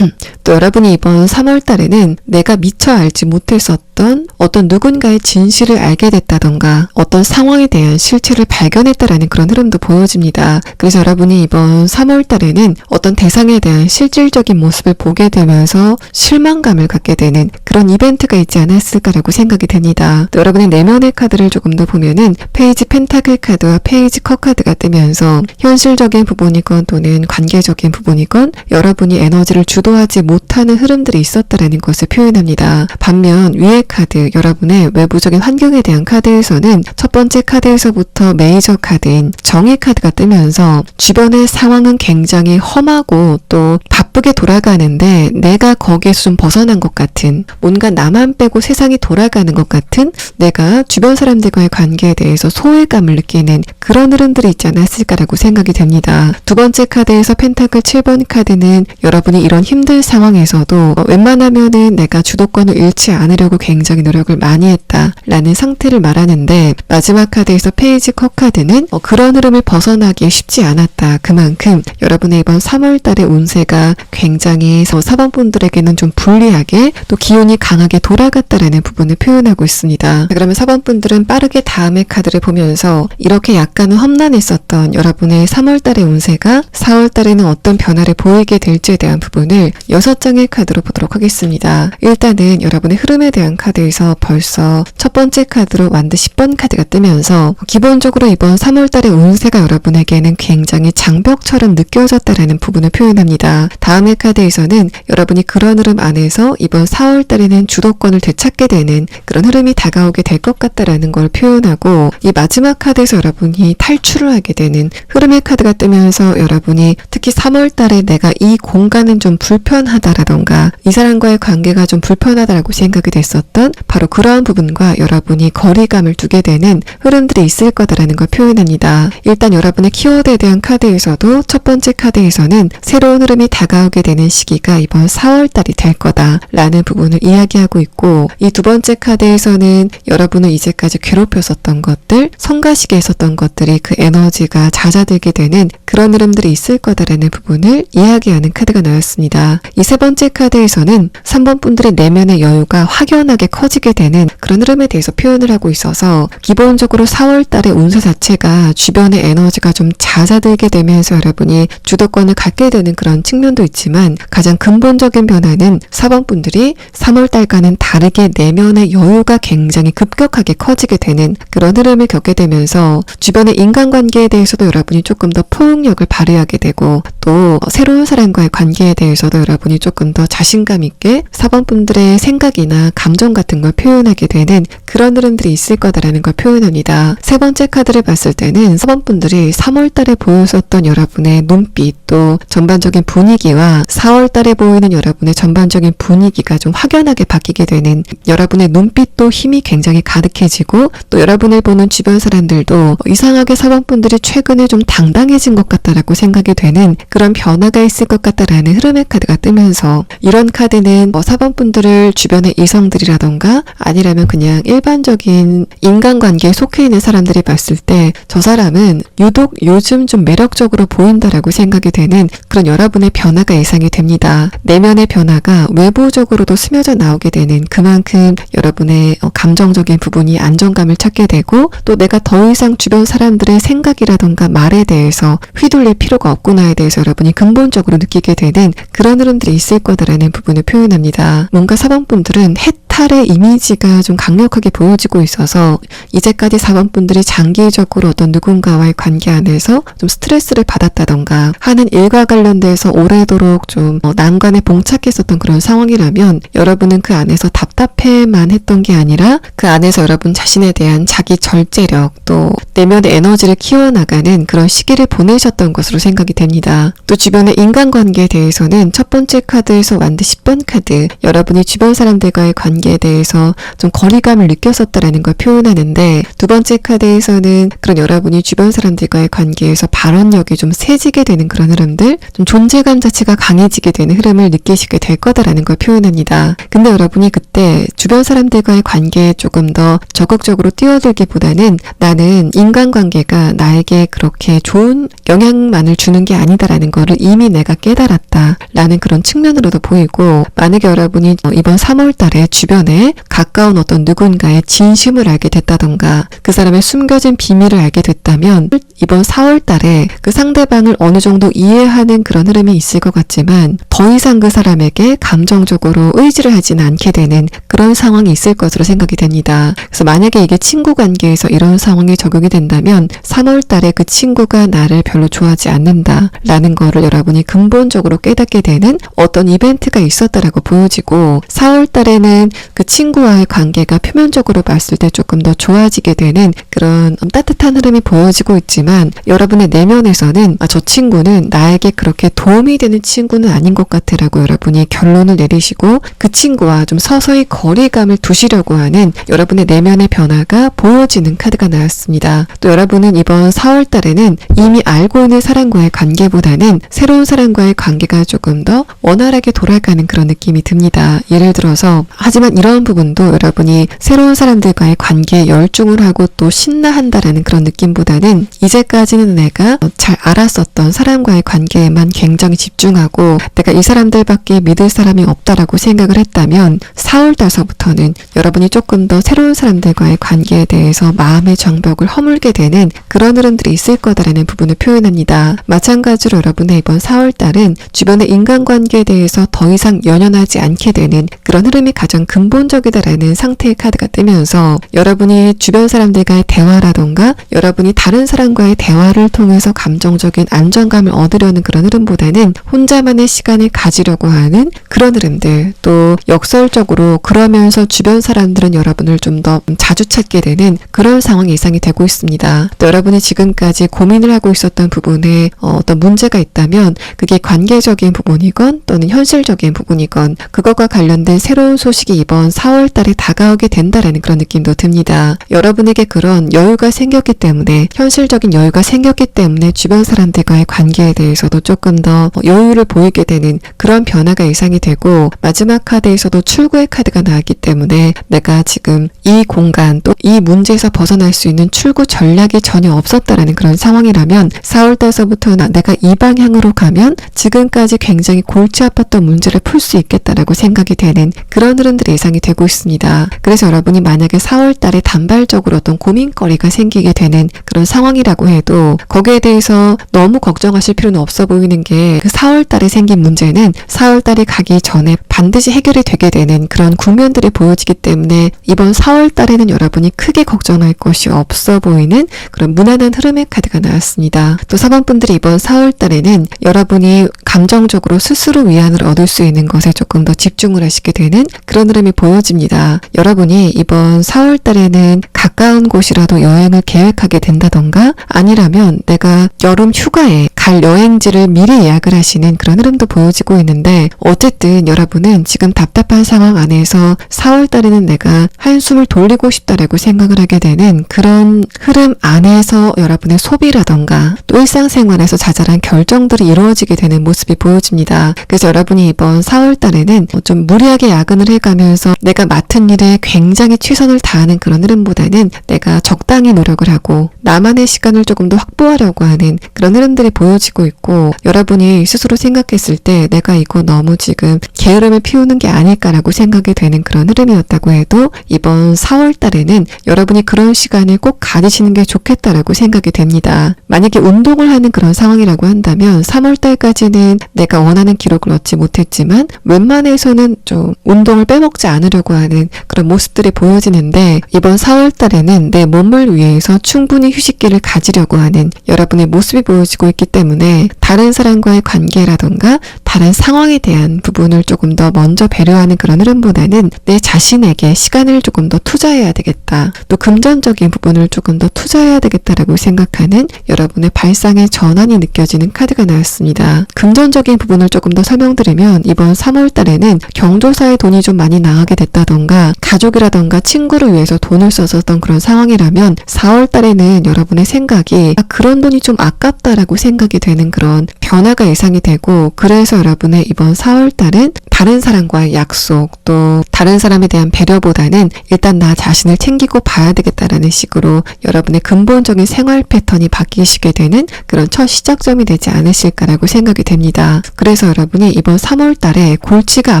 또 여러분이 이번 3월달에는 내가 미처 알지 못했었던 어떤 누군가의 진실을 알게 됐다던가 어떤 상황에 대한 실체를 발견했다라는 그런 흐름도 보여집니다. 그래서 여러분이 이번 3월달에는 어떤 대상에 대한 실질적인 모습을 보게 되면서 실망감을 갖게 되는 그런 이벤트가 있지 않았을까라고 생각이 됩니다. 또 여러분의 내면의 카드를 조금 더 보면은 페이지 펜타클 카드와 페이지 컵 카드가 뜨면서 현실적인 부분이건 또는 관계적인 부분이건 여러분이 에너지를 주도하지 못하는 흐름들이 있었다라는 것을 표현합니다. 반면 위의 카드, 여러분의 외부적인 환경에 대한 카드에서는 첫 번째 카드에서부터 메이저 카드인 정의 카드가 뜨면서 주변의 상황은 굉장히 험하고 또 바쁘게 돌아가는데 내가 거기에서 좀 벗어난 것 같은, 뭔가 나만 빼고 세상이 돌아가는 것 같은, 내가 주변 사람들과의 관계에 대해서 소외감을 느끼는 그런 흐름들이 있지 않았을까라고 생각이 됩니다. 두 번째 카드에서 펜타클 7번 카드는 여러분이 이런 힘든 상황에서도 웬만하면은 내가 주도권을 잃지 않으려고 굉장히 노력을 많이 했다라는 상태를 말하는데, 마지막 카드에서 페이지 컵 카드는 그런 흐름을 벗어나기 쉽지 않았다. 그만큼 여러분의 이번 3월달의 운세가 굉장히 4번 분들에게는 좀 불리하게 또 기운이 강하게 돌아갔다라는 부분을 표현하고 있습니다. 그러면 4번 분들은 빠르게 다음의 카드를 보면서 이렇게 약간은 험난했었던 여러분의 3월달의 운세가 4월달에는 어떤 변화를 보이게 될지에 대한 부분을 6장의 카드로 보도록 하겠습니다. 일단은 여러분의 흐름에 대한 카드에서 벌써 첫 번째 카드로 완드 10번 카드가 뜨면서 기본적으로 이번 3월달의 운세가 여러분에게는 굉장히 장벽처럼 느껴졌다라는 부분을 표현합니다. 다음의 카드에서는 여러분이 그런 흐름 안에서 이번 4월달에는 주도권을 되찾게 되는 그런 흐름이 다가오게 될 것 같다라는 걸 표현하고, 이 마지막 카드에서 여러분이 탈출을 하게 되는 흐름의 카드가 뜨면서 여러분이 특히 3월달에 내가 이 공간은 좀 불편하다라던가 이 사람과의 관계가 좀 불편하다라고 생각이 됐었던 바로 그러한 부분과 여러분이 거리감을 두게 되는 흐름들이 있을 거다라는 걸 표현합니다. 일단 여러분의 키워드에 대한 카드에서도 첫 번째 카드에서는 새로운 흐름이 다가오게 되는 시기가 이번 4월달이 될 거다라는 부분을 이야기하고 있고, 이 두 번째 카드에서는 여러분을 이제까지 괴롭혔었던 것들, 성가시게 했었던 것들이 그 에너지가 잦아들게 되는 그런 흐름들이 있을 거다라는 부분을 이야기하는 카드가 나왔습니다. 이 세 번째 카드에서는 3번 분들의 내면의 여유가 확연하게 커지게 되는 그런 흐름에 대해서 표현을 하고 있어서 기본적으로 4월달의 운세 자체가 주변의 에너지가 좀 잦아들게 되면서 여러분이 주도권을 갖게 되는 그런 측면도 있지만, 가장 근본적인 변화는 4번 분들이 3월달과는 다르게 내면의 여유가 굉장히 급격하게 커지게 되는 그런 흐름을 겪게 되면서 주변의 인간관계에 대해서도 여러분이 조금 더 포용력을 발휘하게 되고, 또 새로운 사람과의 관계에 대해서도 여러분이 조금 더 자신감 있게 4번 분들의 생각이나 감정 같은 걸 표현하게 되는 그런 흐름들이 있을 거다라는 걸 표현합니다. 세 번째 카드를 봤을 때는 4번 분들이 3월달에 보였었던 여러분의 눈빛, 또 전반적인 분위기와 4월달에 보이는 여러분의 전반적인 분위기가 좀 확연하게 바뀌게 되는, 여러분의 눈빛도 힘이 굉장히 가득해지고, 또 여러분을 보는 주변 사람들도 이상하게 4번 분들이 최근에 좀 당당해진 것 같다라고 생각이 되는 그런 변화가 있을 것 같다라는 흐름의 카드가 뜨면서, 이런 카드는 4번 분들을 주변의 이성들이라던가 아니라면 그냥 일반적인 인간관계에 속해 있는 사람들이 봤을 때 저 사람은 유독 요즘 좀 매력적으로 보인다라고 생각이 되는 그런 여러분의 변화가 예상이 됩니다. 내면의 변화가 외부적으로도 스며져 나오게 되는, 그만큼 여러분의 감정적인 부분이 안정감을 찾게 되고, 또 내가 더 이상 주변 사람들의 생각이라던가 말에 대해서 휘둘릴 필요가 없구나에 대해서 여러분이 근본적으로 느끼게 되는 그런 흐름들이 있을 거다라는 부분을 표현합니다. 뭔가 4번 분들은 해탈의 이미지가 좀 강력하게 보여지고 있어서 이제까지 4번 분들이 장기적으로 어떤 누군가와의 관계 안에서 좀 스트레스를 받았다던가 하는 일과 관련돼서 오래도록 좀 난관에 봉착했었던 그런 상황이라면, 여러분은 그 안에서 답답해만 했던 게 아니라 그 안에서 여러분 자신에 대한 자기 절제력, 또 내면의 에너지를 키워나가는 그런 시기를 보내셨던 것으로 생각이 됩니다. 또 주변의 인간관계에 대해서는 첫 번째 카드에서 완드 10번 카드, 여러분이 주변 사람들과의 관계 관계에 대해서 좀 거리감을 느꼈었다라는 걸 표현하는데, 두 번째 카드에서는 그런 여러분이 주변 사람들과의 관계에서 발언력이 좀 세지게 되는 그런 흐름들, 좀 존재감 자체가 강해지게 되는 흐름을 느끼시게 될 거다라는 걸 표현합니다. 근데 여러분이 그때 주변 사람들과의 관계에 조금 더 적극적으로 뛰어들기보다는 나는 인간관계가 나에게 그렇게 좋은 영향만을 주는 게 아니다라는 거를 이미 내가 깨달았다라는 그런 측면으로도 보이고, 만약에 여러분이 이번 3월 달에 주변에 가까운 어떤 누군가의 진심을 알게 됐다던가 그 사람의 숨겨진 비밀을 알게 됐다면 이번 4월 달에 그 상대방을 어느 정도 이해하는 그런 흐름이 있을 것 같지만 더 이상 그 사람에게 감정적으로 의지를 하지는 않게 되는 그런 상황이 있을 것으로 생각이 됩니다. 그래서 만약에 이게 친구 관계에서 이런 상황이 적용이 된다면 3월 달에 그 친구가 나를 별로 좋아하지 않는다라는 거를 여러분이 근본적으로 깨닫게 되는 어떤 이벤트가 있었다라고 보여지고, 4월 달에는 그 친구와의 관계가 표면적으로 봤을 때 조금 더 좋아지게 되는 그런 따뜻한 흐름이 보여지고 있지만, 여러분의 내면에서는 저 친구는 나에게 그렇게 도움이 되는 친구는 아닌 것 같아 라고 여러분이 결론을 내리시고 그 친구와 좀 서서히 거리감을 두시려고 하는 여러분의 내면의 변화가 보여지는 카드가 나왔습니다. 또 여러분은 이번 4월 달에는 이미 알고 있는 사람과의 관계보다는 새로운 사람과의 관계가 조금 더 원활하게 돌아가는 그런 느낌이 듭니다. 예를 들어서, 하지만 이런 부분도 여러분이 새로운 사람들과의 관계에 열중을 하고 또 신나한다라는 그런 느낌보다는 이제까지는 내가 잘 알았었던 사람과의 관계에만 굉장히 집중하고 내가 이 사람들밖에 믿을 사람이 없다라고 생각을 했다면 4월 달서부터는 여러분이 조금 더 새로운 사람들과의 관계에 대해서 마음의 장벽을 허물게 되는 그런 흐름들이 있을 거다라는 부분을 표현합니다. 마찬가지로 여러분의 이번 4월 달은 주변의 인간관계에 대해서 더 이상 연연하지 않게 되는 그런 흐름이 가장 근본적이다라는 상태의 카드가 뜨면서, 여러분이 주변 사람들과의 대화라던가 여러분이 다른 사람과의 대화를 통해서 감정적인 안정감을 얻으려는 그런 흐름보다는 혼자만의 시간을 가지려고 하는 그런 흐름들, 또 역설적으로 그러면서 주변 사람들은 여러분을 좀 더 자주 찾게 되는 그런 상황이 예상이 되고 있습니다. 또 여러분이 지금까지 고민을 하고 있었던 부분에 어떤 문제가 있다면 그게 관계적인 부분이건 또는 현실적인 부분이건 그것과 관련된 새로운 소식이 이번 4월 달에 다가오게 된다라는 그런 느낌도 듭니다. 여러분에게 그런 여유가 생겼기 때문에, 현실적인 여유가 생겼기 때문에 주변 사람들과의 관계에 대해서도 조금 더 여유를 보이게 되는 그런 변화가 예상이 되고, 마지막 카드에서도 출구의 카드가 나왔기 때문에 내가 지금 이 공간 또 이 문제에서 벗어날 수 있는 출구 전략이 전혀 없었다라는 그런 상황이라면 4월 달서부터는 내가 이 방향으로 가면 지금까지 굉장히 골치 아팠던 문제를 풀 수 있겠다라고 생각이 되는 그런 흐름들이 예상이 되고 있습니다. 그래서 여러분이 만약에 4월 달에 단발적으로 어떤 고민거리가 생기게 되는 그런 상황이라고 해도 거기에 대해서 너무 걱정하실 필요는 없어 보이는 게, 그 4월 달에 생긴 문제는 4월 달이 가기 전에 반드시 해결이 되게 되는 그런 국면들이 보여지기 때문에 이번 4월 달에는 여러분이 크게 걱정할 것이 없어 보이는 그런 무난한 흐름의 카드가 나왔습니다. 또 4번 분들이 이번 4월 달에는 여러분이 감정적으로 스스로 위안을 얻을 수 있는 것에 조금 더 집중을 하시게 되는 그런 흐름이 보여집니다. 여러분이 이번 4월 달에는 가까운 곳이라도 여행을 계획하게 된다던가, 아니라면 내가 여름 휴가에 갈 여행지를 미리 예약을 하시는 그런 흐름도 보여지고 있는데, 어쨌든 여러분은 지금 답답한 상황 안에서 4월 달에는 내가 한숨을 돌리고 싶다라고 생각을 하게 되는 그런 흐름 안에서 여러분의 소비라던가 또 일상생활에서 자잘한 결정들이 이루어지게 되는 모습이 보여집니다. 그래서 여러분이 이번 4월 달에는 좀 무리하게 야근을 해가면서 내가 맡은 일에 굉장히 최선을 다하는 그런 흐름보다는 내가 적당히 노력을 하고 나만의 시간을 조금 더 확보하려고 하는 그런 흐름들이 보여지고 있고, 여러분이 스스로 생각했을 때 내가 이거 너무 지금 게으름을 피우는 게 아닐까라고 생각이 되는 그런 흐름이었다고 해도 이번 4월 달에는 여러분이 그런 시간을 꼭 가지시는 게 좋겠다라고 생각이 됩니다. 만약에 운동을 하는 그런 상황이라고 한다면 3월 달까지는 내가 원하는 기록을 얻지 못했지만 웬만해서는 좀 운동을 빼먹지 않으려고 하는 그런 모습들이 보여지는데, 이번 4월 달에는 내 몸을 위해서 충분히 휴식기를 가지려고 하는 여러분의 모습이 보여지고 있기 때문에 때문에 다른 사람과의 관계라던가 다른 상황에 대한 부분을 조금 더 먼저 배려하는 그런 흐름보다는 내 자신에게 시간을 조금 더 투자해야 되겠다. 또 금전적인 부분을 조금 더 투자해야 되겠다라고 생각하는 여러분의 발상의 전환이 느껴지는 카드가 나왔습니다. 금전적인 부분을 조금 더 설명드리면 이번 3월 달에는 경조사에 돈이 좀 많이 나가게 됐다던가 가족이라던가 친구를 위해서 돈을 썼었던 그런 상황이라면 4월 달에는 여러분의 생각이 그런 돈이 좀 아깝다라고 생각이 되는 그런 변화가 예상이 되고, 그래서 여러분의 이번 4월 달은 다른 사람과의 약속 또 다른 사람에 대한 배려보다는 일단 나 자신을 챙기고 봐야 되겠다라는 식으로 여러분의 근본적인 생활 패턴이 바뀌시게 되는 그런 첫 시작점이 되지 않으실까라고 생각이 됩니다. 그래서 여러분이 이번 3월 달에 골치가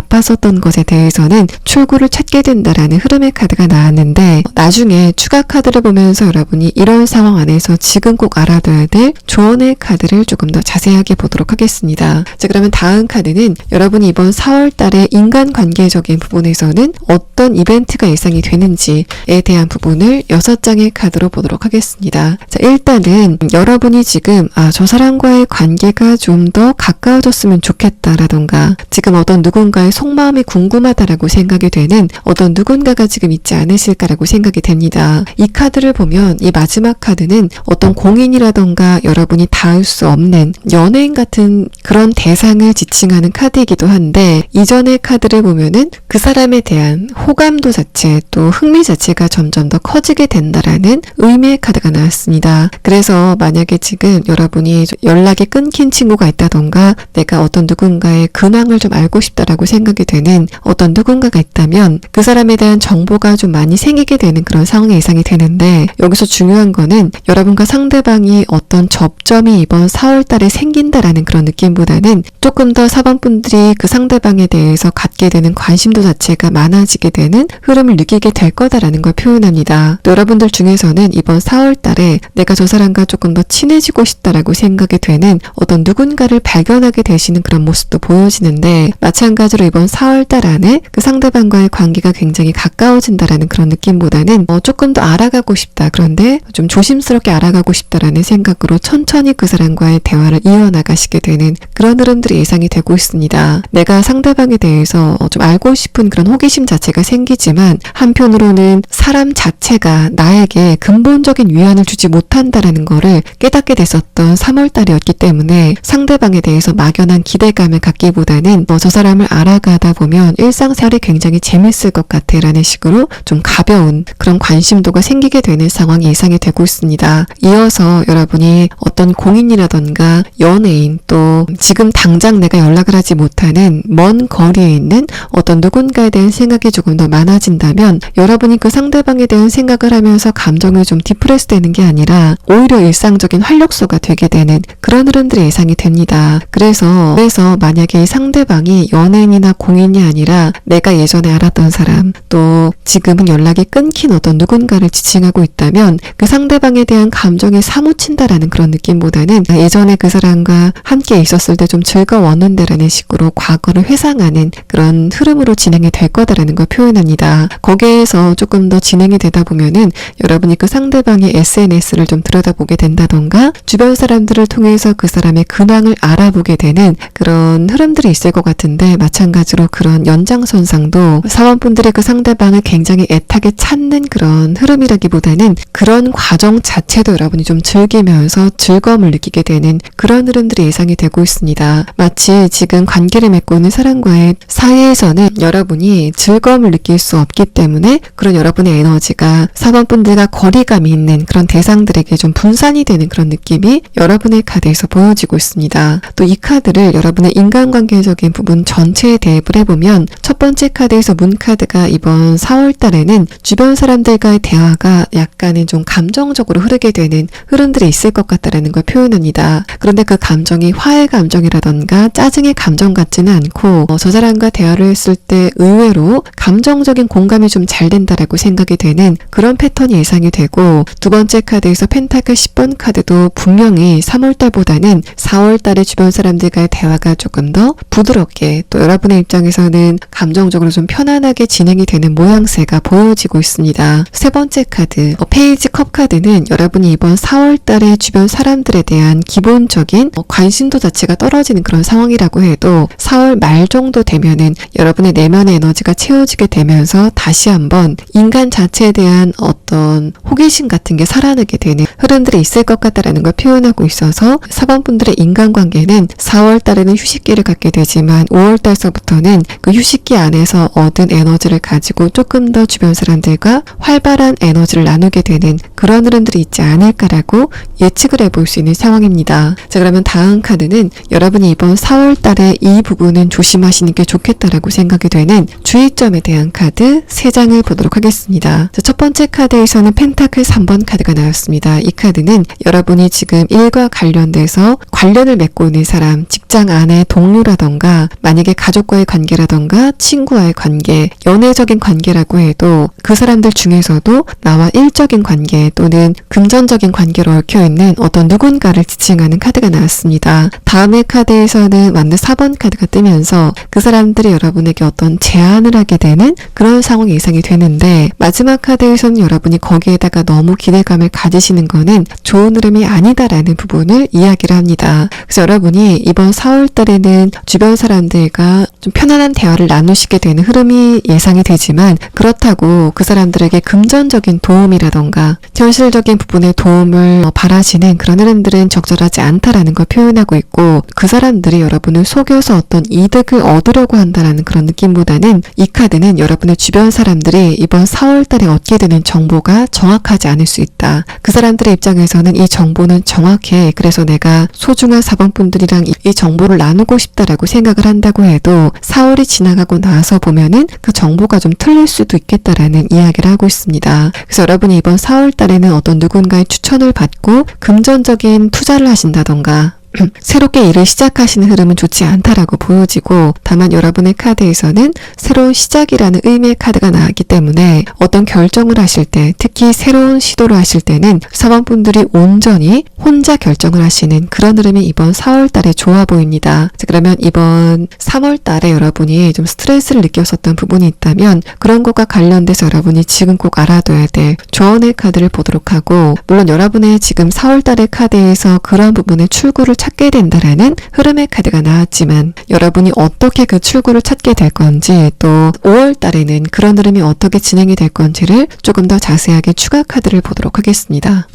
아팠었던 것에 대해서는 출구를 찾게 된다라는 흐름의 카드가 나왔는데, 나중에 추가 카드를 보면서 여러분이 이런 상황 안에서 지금 꼭 알아둬야 될 조언의 카드를 조금 더 자세하게 보도록 하겠습니다. 자, 그러면 다음 카드는 여러분이 이번 4월 달에 인간관계적인 부분에서는 어떤 이벤트가 예상이 되는지에 대한 부분을 6장의 카드로 보도록 하겠습니다. 자, 일단은 여러분이 지금 저 사람과의 관계가 좀 더 가까워졌으면 좋겠다라던가 지금 어떤 누군가의 속마음이 궁금하다라고 생각이 되는 어떤 누군가가 지금 있지 않으실까라고 생각이 됩니다. 이 카드를 보면 이 마지막 카드는 어떤 공인이라던가 여러분이 닿을 수 없는 연예인 같은 그런 대상을 지칭하는 카드이기도 한데, 이전의 카드를 보면은 그 사람에 대한 호감도 자체 또 흥미 자체가 점점 더 커지게 된다라는 의미의 카드가 나왔습니다. 그래서 만약에 지금 여러분이 연락이 끊긴 친구가 있다던가 내가 어떤 누군가의 근황을 좀 알고 싶다라고 생각이 되는 어떤 누군가가 있다면 그 사람에 대한 정보가 좀 많이 생기게 되는 그런 상황이 예상이 되는데, 여기서 중요한 거는 여러분과 상대방이 어떤 접점이 이번 4월 달에 생긴다라는 그런 느낌보다는 조금 더 사번분들이 그 상대방에 대해서 갖게 되는 관심도 자체가 많아지게 되는 흐름을 느끼게 될 거다라는 걸 표현합니다. 또 여러분들 중에서는 이번 4월 달에 내가 저 사람과 조금 더 친해지고 싶다라고 생각이 되는 어떤 누군가를 발견하게 되시는 그런 모습도 보여지는데, 마찬가지로 이번 4월 달 안에 그 상대방과의 관계가 굉장히 가까워진다라는 그런 느낌보다는 조금 더 알아가고 싶다, 그런데 좀 조심스럽게 알아가고 싶다라는 생각으로 천천히 그 사람과의 대화를 이어나가시게 되는 그런 흐름들이 예상이 되고 있습니다. 내가 상대방에 대해서 좀 알고 싶은 그런 호기심 자체가 생기지만 한편으로는 사람 자체가 나에게 근본적인 위안을 주지 못한다라는 거를 깨닫게 됐었던 3월 달이었기 때문에 상대방에 대해서 막연한 기대감을 갖기보다는 저 사람을 알아가다 보면 일상생활이 굉장히 재밌을 것 같아 라는 식으로 좀 가벼운 그런 관심도가 생기게 되는 상황이 예상이 되고 있습니다. 이어서 여러분이 어떤 공인이라던가 연예인 또 지금 당장 내가 연락을 하지 못하는 먼 거리에 있는 어떤 누군가에 대한 생각이 조금 더 많아진다면, 여러분이 그 상대방에 대한 생각을 하면서 감정이 좀 디프레스 되는 게 아니라 오히려 일상적인 활력소가 되게 되는 그런 흐름들이 예상이 됩니다. 그래서 만약에 이 상대방이 연예인이나 공인이 아니라 내가 예전에 알았던 사람 또 지금은 연락이 끊긴 어떤 누군가를 지칭하고 있다면 그 상대방에 대한 감정이 사무친다라는 그런 느낌보다는 예전에 그 사람과 함께 있었을 때 좀 즐거웠는데 라는 식으로 과거를 회상하는 그런 흐름으로 진행이 될 거다라는 걸 표현합니다. 거기에서 조금 더 진행이 되다 보면은 여러분이 그 상대방의 SNS를 좀 들여다보게 된다던가 주변 사람들을 통해서 그 사람의 근황을 알아보게 되는 그런 흐름들이 있을 것 같은데, 마찬가지로 그런 연장선상도 사원분들이 그 상대방을 굉장히 애타게 찾는 그런 흐름이라기보다는 그런 과정 자체도 여러분이 좀 즐기면서 즐거움을 느끼게 되는 그런 흐름들이 예상이 되고 있습니다. 마치 지금 관계를 맺고 있는 사람과의 사이에서는 여러분이 즐거움을 느낄 수 없기 때문에 그런 여러분의 에너지가 사원분들과 거리감이 있는 그런 대상들에게 좀 분산이 되는 그런 느낌이 여러분의 카드에서 보여지고 있습니다. 또 이 카드를 여러분의 인간관계적인 부분 전체에 대입을 해보면 첫 번째 카드에서 문카드가 이번 4월 달에는 주변 사람들과의 대화가 약간은 좀 감정적으로 흐르게 되는 흐름들이 있을 것 같다라는 걸 표현합니다. 그런데 그 감정이 화해 감정이라던가 짜증의 감정 같지는 않고 저 사람과 대화를 했을 때 의외로 감정적인 공감이 좀 잘 된다라고 생각이 되는 그런 패턴이 예상이 되고, 두 번째 카드에서 펜타클 10번 카드도 분명히 3월달보다는 4월달에 주변 사람들과의 대화가 조금 더 부드럽게, 또 여러분의 입장에서는 감정적으로 좀 편안하게 진행이 되는 모양새가 보여지고 있습니다. 세 번째 카드, 페이지 컵 카드는 여러분이 이번 4월달에 주변 사람들에 대한 기본적인 관심도 자체가 떨어지는 그런 상황이라고 해도 4월 말 정도 되면은 여러분의 내면의 에너지가 채워지게 되면서 다시 한번 인간 자체에 대한 어떤 호기심 같은 게 살아나게 되는 흐름들이 있을 것 같다라는 걸 표현하고 있어서 4번 분들의 인간관계는 4월 달에는 휴식기를 갖게 되지만 5월 달서부터는 그 휴식기 안에서 얻은 에너지를 가지고 조금 더 주변 사람들과 활발한 에너지를 나누게 되는 그런 흐름들이 있지 않을까라고 예측을 해볼 수 있는 상황입니다. 자, 그러면 다음 카드는 여러분이 이번 4월 달에 이 부분은 조심하시는 게 좋겠다라고 생각이 되는 주의점에 대한 카드 3장을 보도록 하겠습니다. 자, 첫 번째 카드에서는 펜타클 3번 카드가 나왔습니다. 이 카드는 여러분이 지금 일과 관련돼서 관련을 맺고 있는 사람, 직장 안의 동료라던가 만약에 가족과의 관계라던가 친구와의 관계, 연애적인 관계라고 해도 그 사람들 중에서도 나와 일적인 관계 또는 금전적인 관계로 얽혀있는 어떤 누군가를 지칭하는 카드가 나왔습니다. 다음의 카드에서는 완전 4번 카드가 뜨면서 그 사람들이 여러분에게 어떤 제안을 하게 되는 그런 상황이 예상이 되는데, 마지막 카드에서는 여러분이 거기에다가 너무 기대감을 가지시는 거는 좋은 흐름이 아니다라는 부분을 이야기를 합니다. 그래서 여러분이 이번 4월 달에는 주변 사람들과 좀 편안한 대화를 나누시게 되는 흐름이 예상이 되지만, 그렇다고 그 사람들에게 금전적인 도움이라던가 현실적인 부분의 도움을 바라시는 그런 흐름들은 적절하지 않다라는 걸 표현하고 있고, 그 사람들이 여러분을 속여서 어떤 이득을 얻으려고 한다라는 그런 느낌보다는 이 카드는 여러분의 주변 사람들이 이번 4월 달에 얻게 되는 정보가 정확하지 않을 수 있다. 그 사람들의 입장에서는 이 정보는 정확해. 그래서 내가 소중한 4번 분들이랑 이 정보를 나누고 싶다라고 생각을 한다고 해도 4월이 지나가고 나서 보면은 그 정보가 좀 틀릴 수도 있겠다라는 이야기를 하고 있습니다. 그래서 여러분이 이번 4월 달에는 어떤 누군가의 추천을 받고 금전적인 투자를 하신다던가 새롭게 일을 시작하시는 흐름은 좋지 않다라고 보여지고, 다만 여러분의 카드에서는 새로운 시작이라는 의미의 카드가 나왔기 때문에 어떤 결정을 하실 때, 특히 새로운 시도를 하실 때는 4번 분들이 온전히 혼자 결정을 하시는 그런 흐름이 이번 4월 달에 좋아 보입니다. 그러면 이번 3월 달에 여러분이 좀 스트레스를 느꼈었던 부분이 있다면 그런 것과 관련돼서 여러분이 지금 꼭 알아둬야 될 조언의 카드를 보도록 하고, 물론 여러분의 지금 4월 달의 카드에서 그런 부분의 출구를 찾게 된다라는 흐름의 카드가 나왔지만, 여러분이 어떻게 그 출구를 찾게 될 건지, 또 5월 달에는 그런 흐름이 어떻게 진행이 될 건지를 조금 더 자세하게 추가 카드를 보도록 하겠습니다.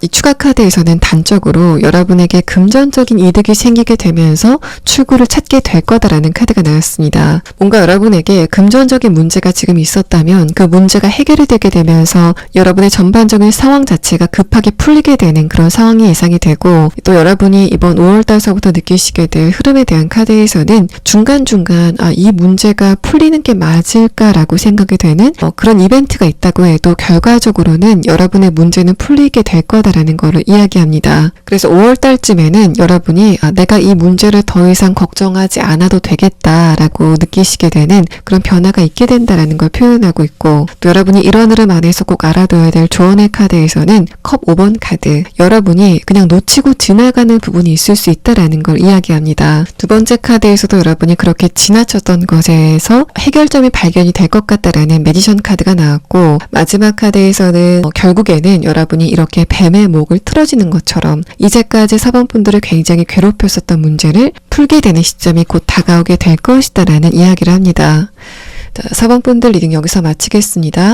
이 추가 카드에서는 단적으로 여러분에게 금전적인 이득이 생기게 되면서 출구를 찾게 될 거다라는 카드가 나왔습니다. 뭔가 여러분에게 금전적인 문제가 지금 있었다면 그 문제가 해결이 되게 되면서 여러분의 전반적인 상황 자체가 급하게 풀리게 되는 그런 상황이 예상이 되고, 또 여러분이 이번 5월달서부터 느끼시게 될 흐름에 대한 카드에서는 중간중간 이 문제가 풀리는 게 맞을까라고 생각이 되는 그런 이벤트가 있다고 해도 결과적으로는 여러분의 문제는 풀리게 될 거다라는 거를 이야기합니다. 그래서 5월달쯤에는 여러분이 내가 이 문제를 더 이상 걱정하지 않아도 되겠다라고 느끼시게 되는 그런 변화가 있게 된다라는 걸 표현하고 있고, 또 여러분이 이런 흐름 안에서 꼭 알아둬야 될 조언의 카드에서는 컵 5번 카드, 여러분이 그냥 놓치고 지나가는 부분이 있을 수 있다라는 걸 이야기합니다. 두 번째 카드에서도 여러분이 그렇게 지나쳤던 것에서 해결점이 발견이 될 것 같다라는 매지션 카드가 나왔고, 마지막 카드에서는 결국에는 여러분이 이렇게 뱀의 목을 틀어지는 것처럼 이제까지 4번 분들을 굉장히 괴롭혔었던 문제를 풀게 되는 시점이 곧 다가오게 될 것이다 라는 이야기를 합니다. 자, 4번 분들 리딩 여기서 마치겠습니다.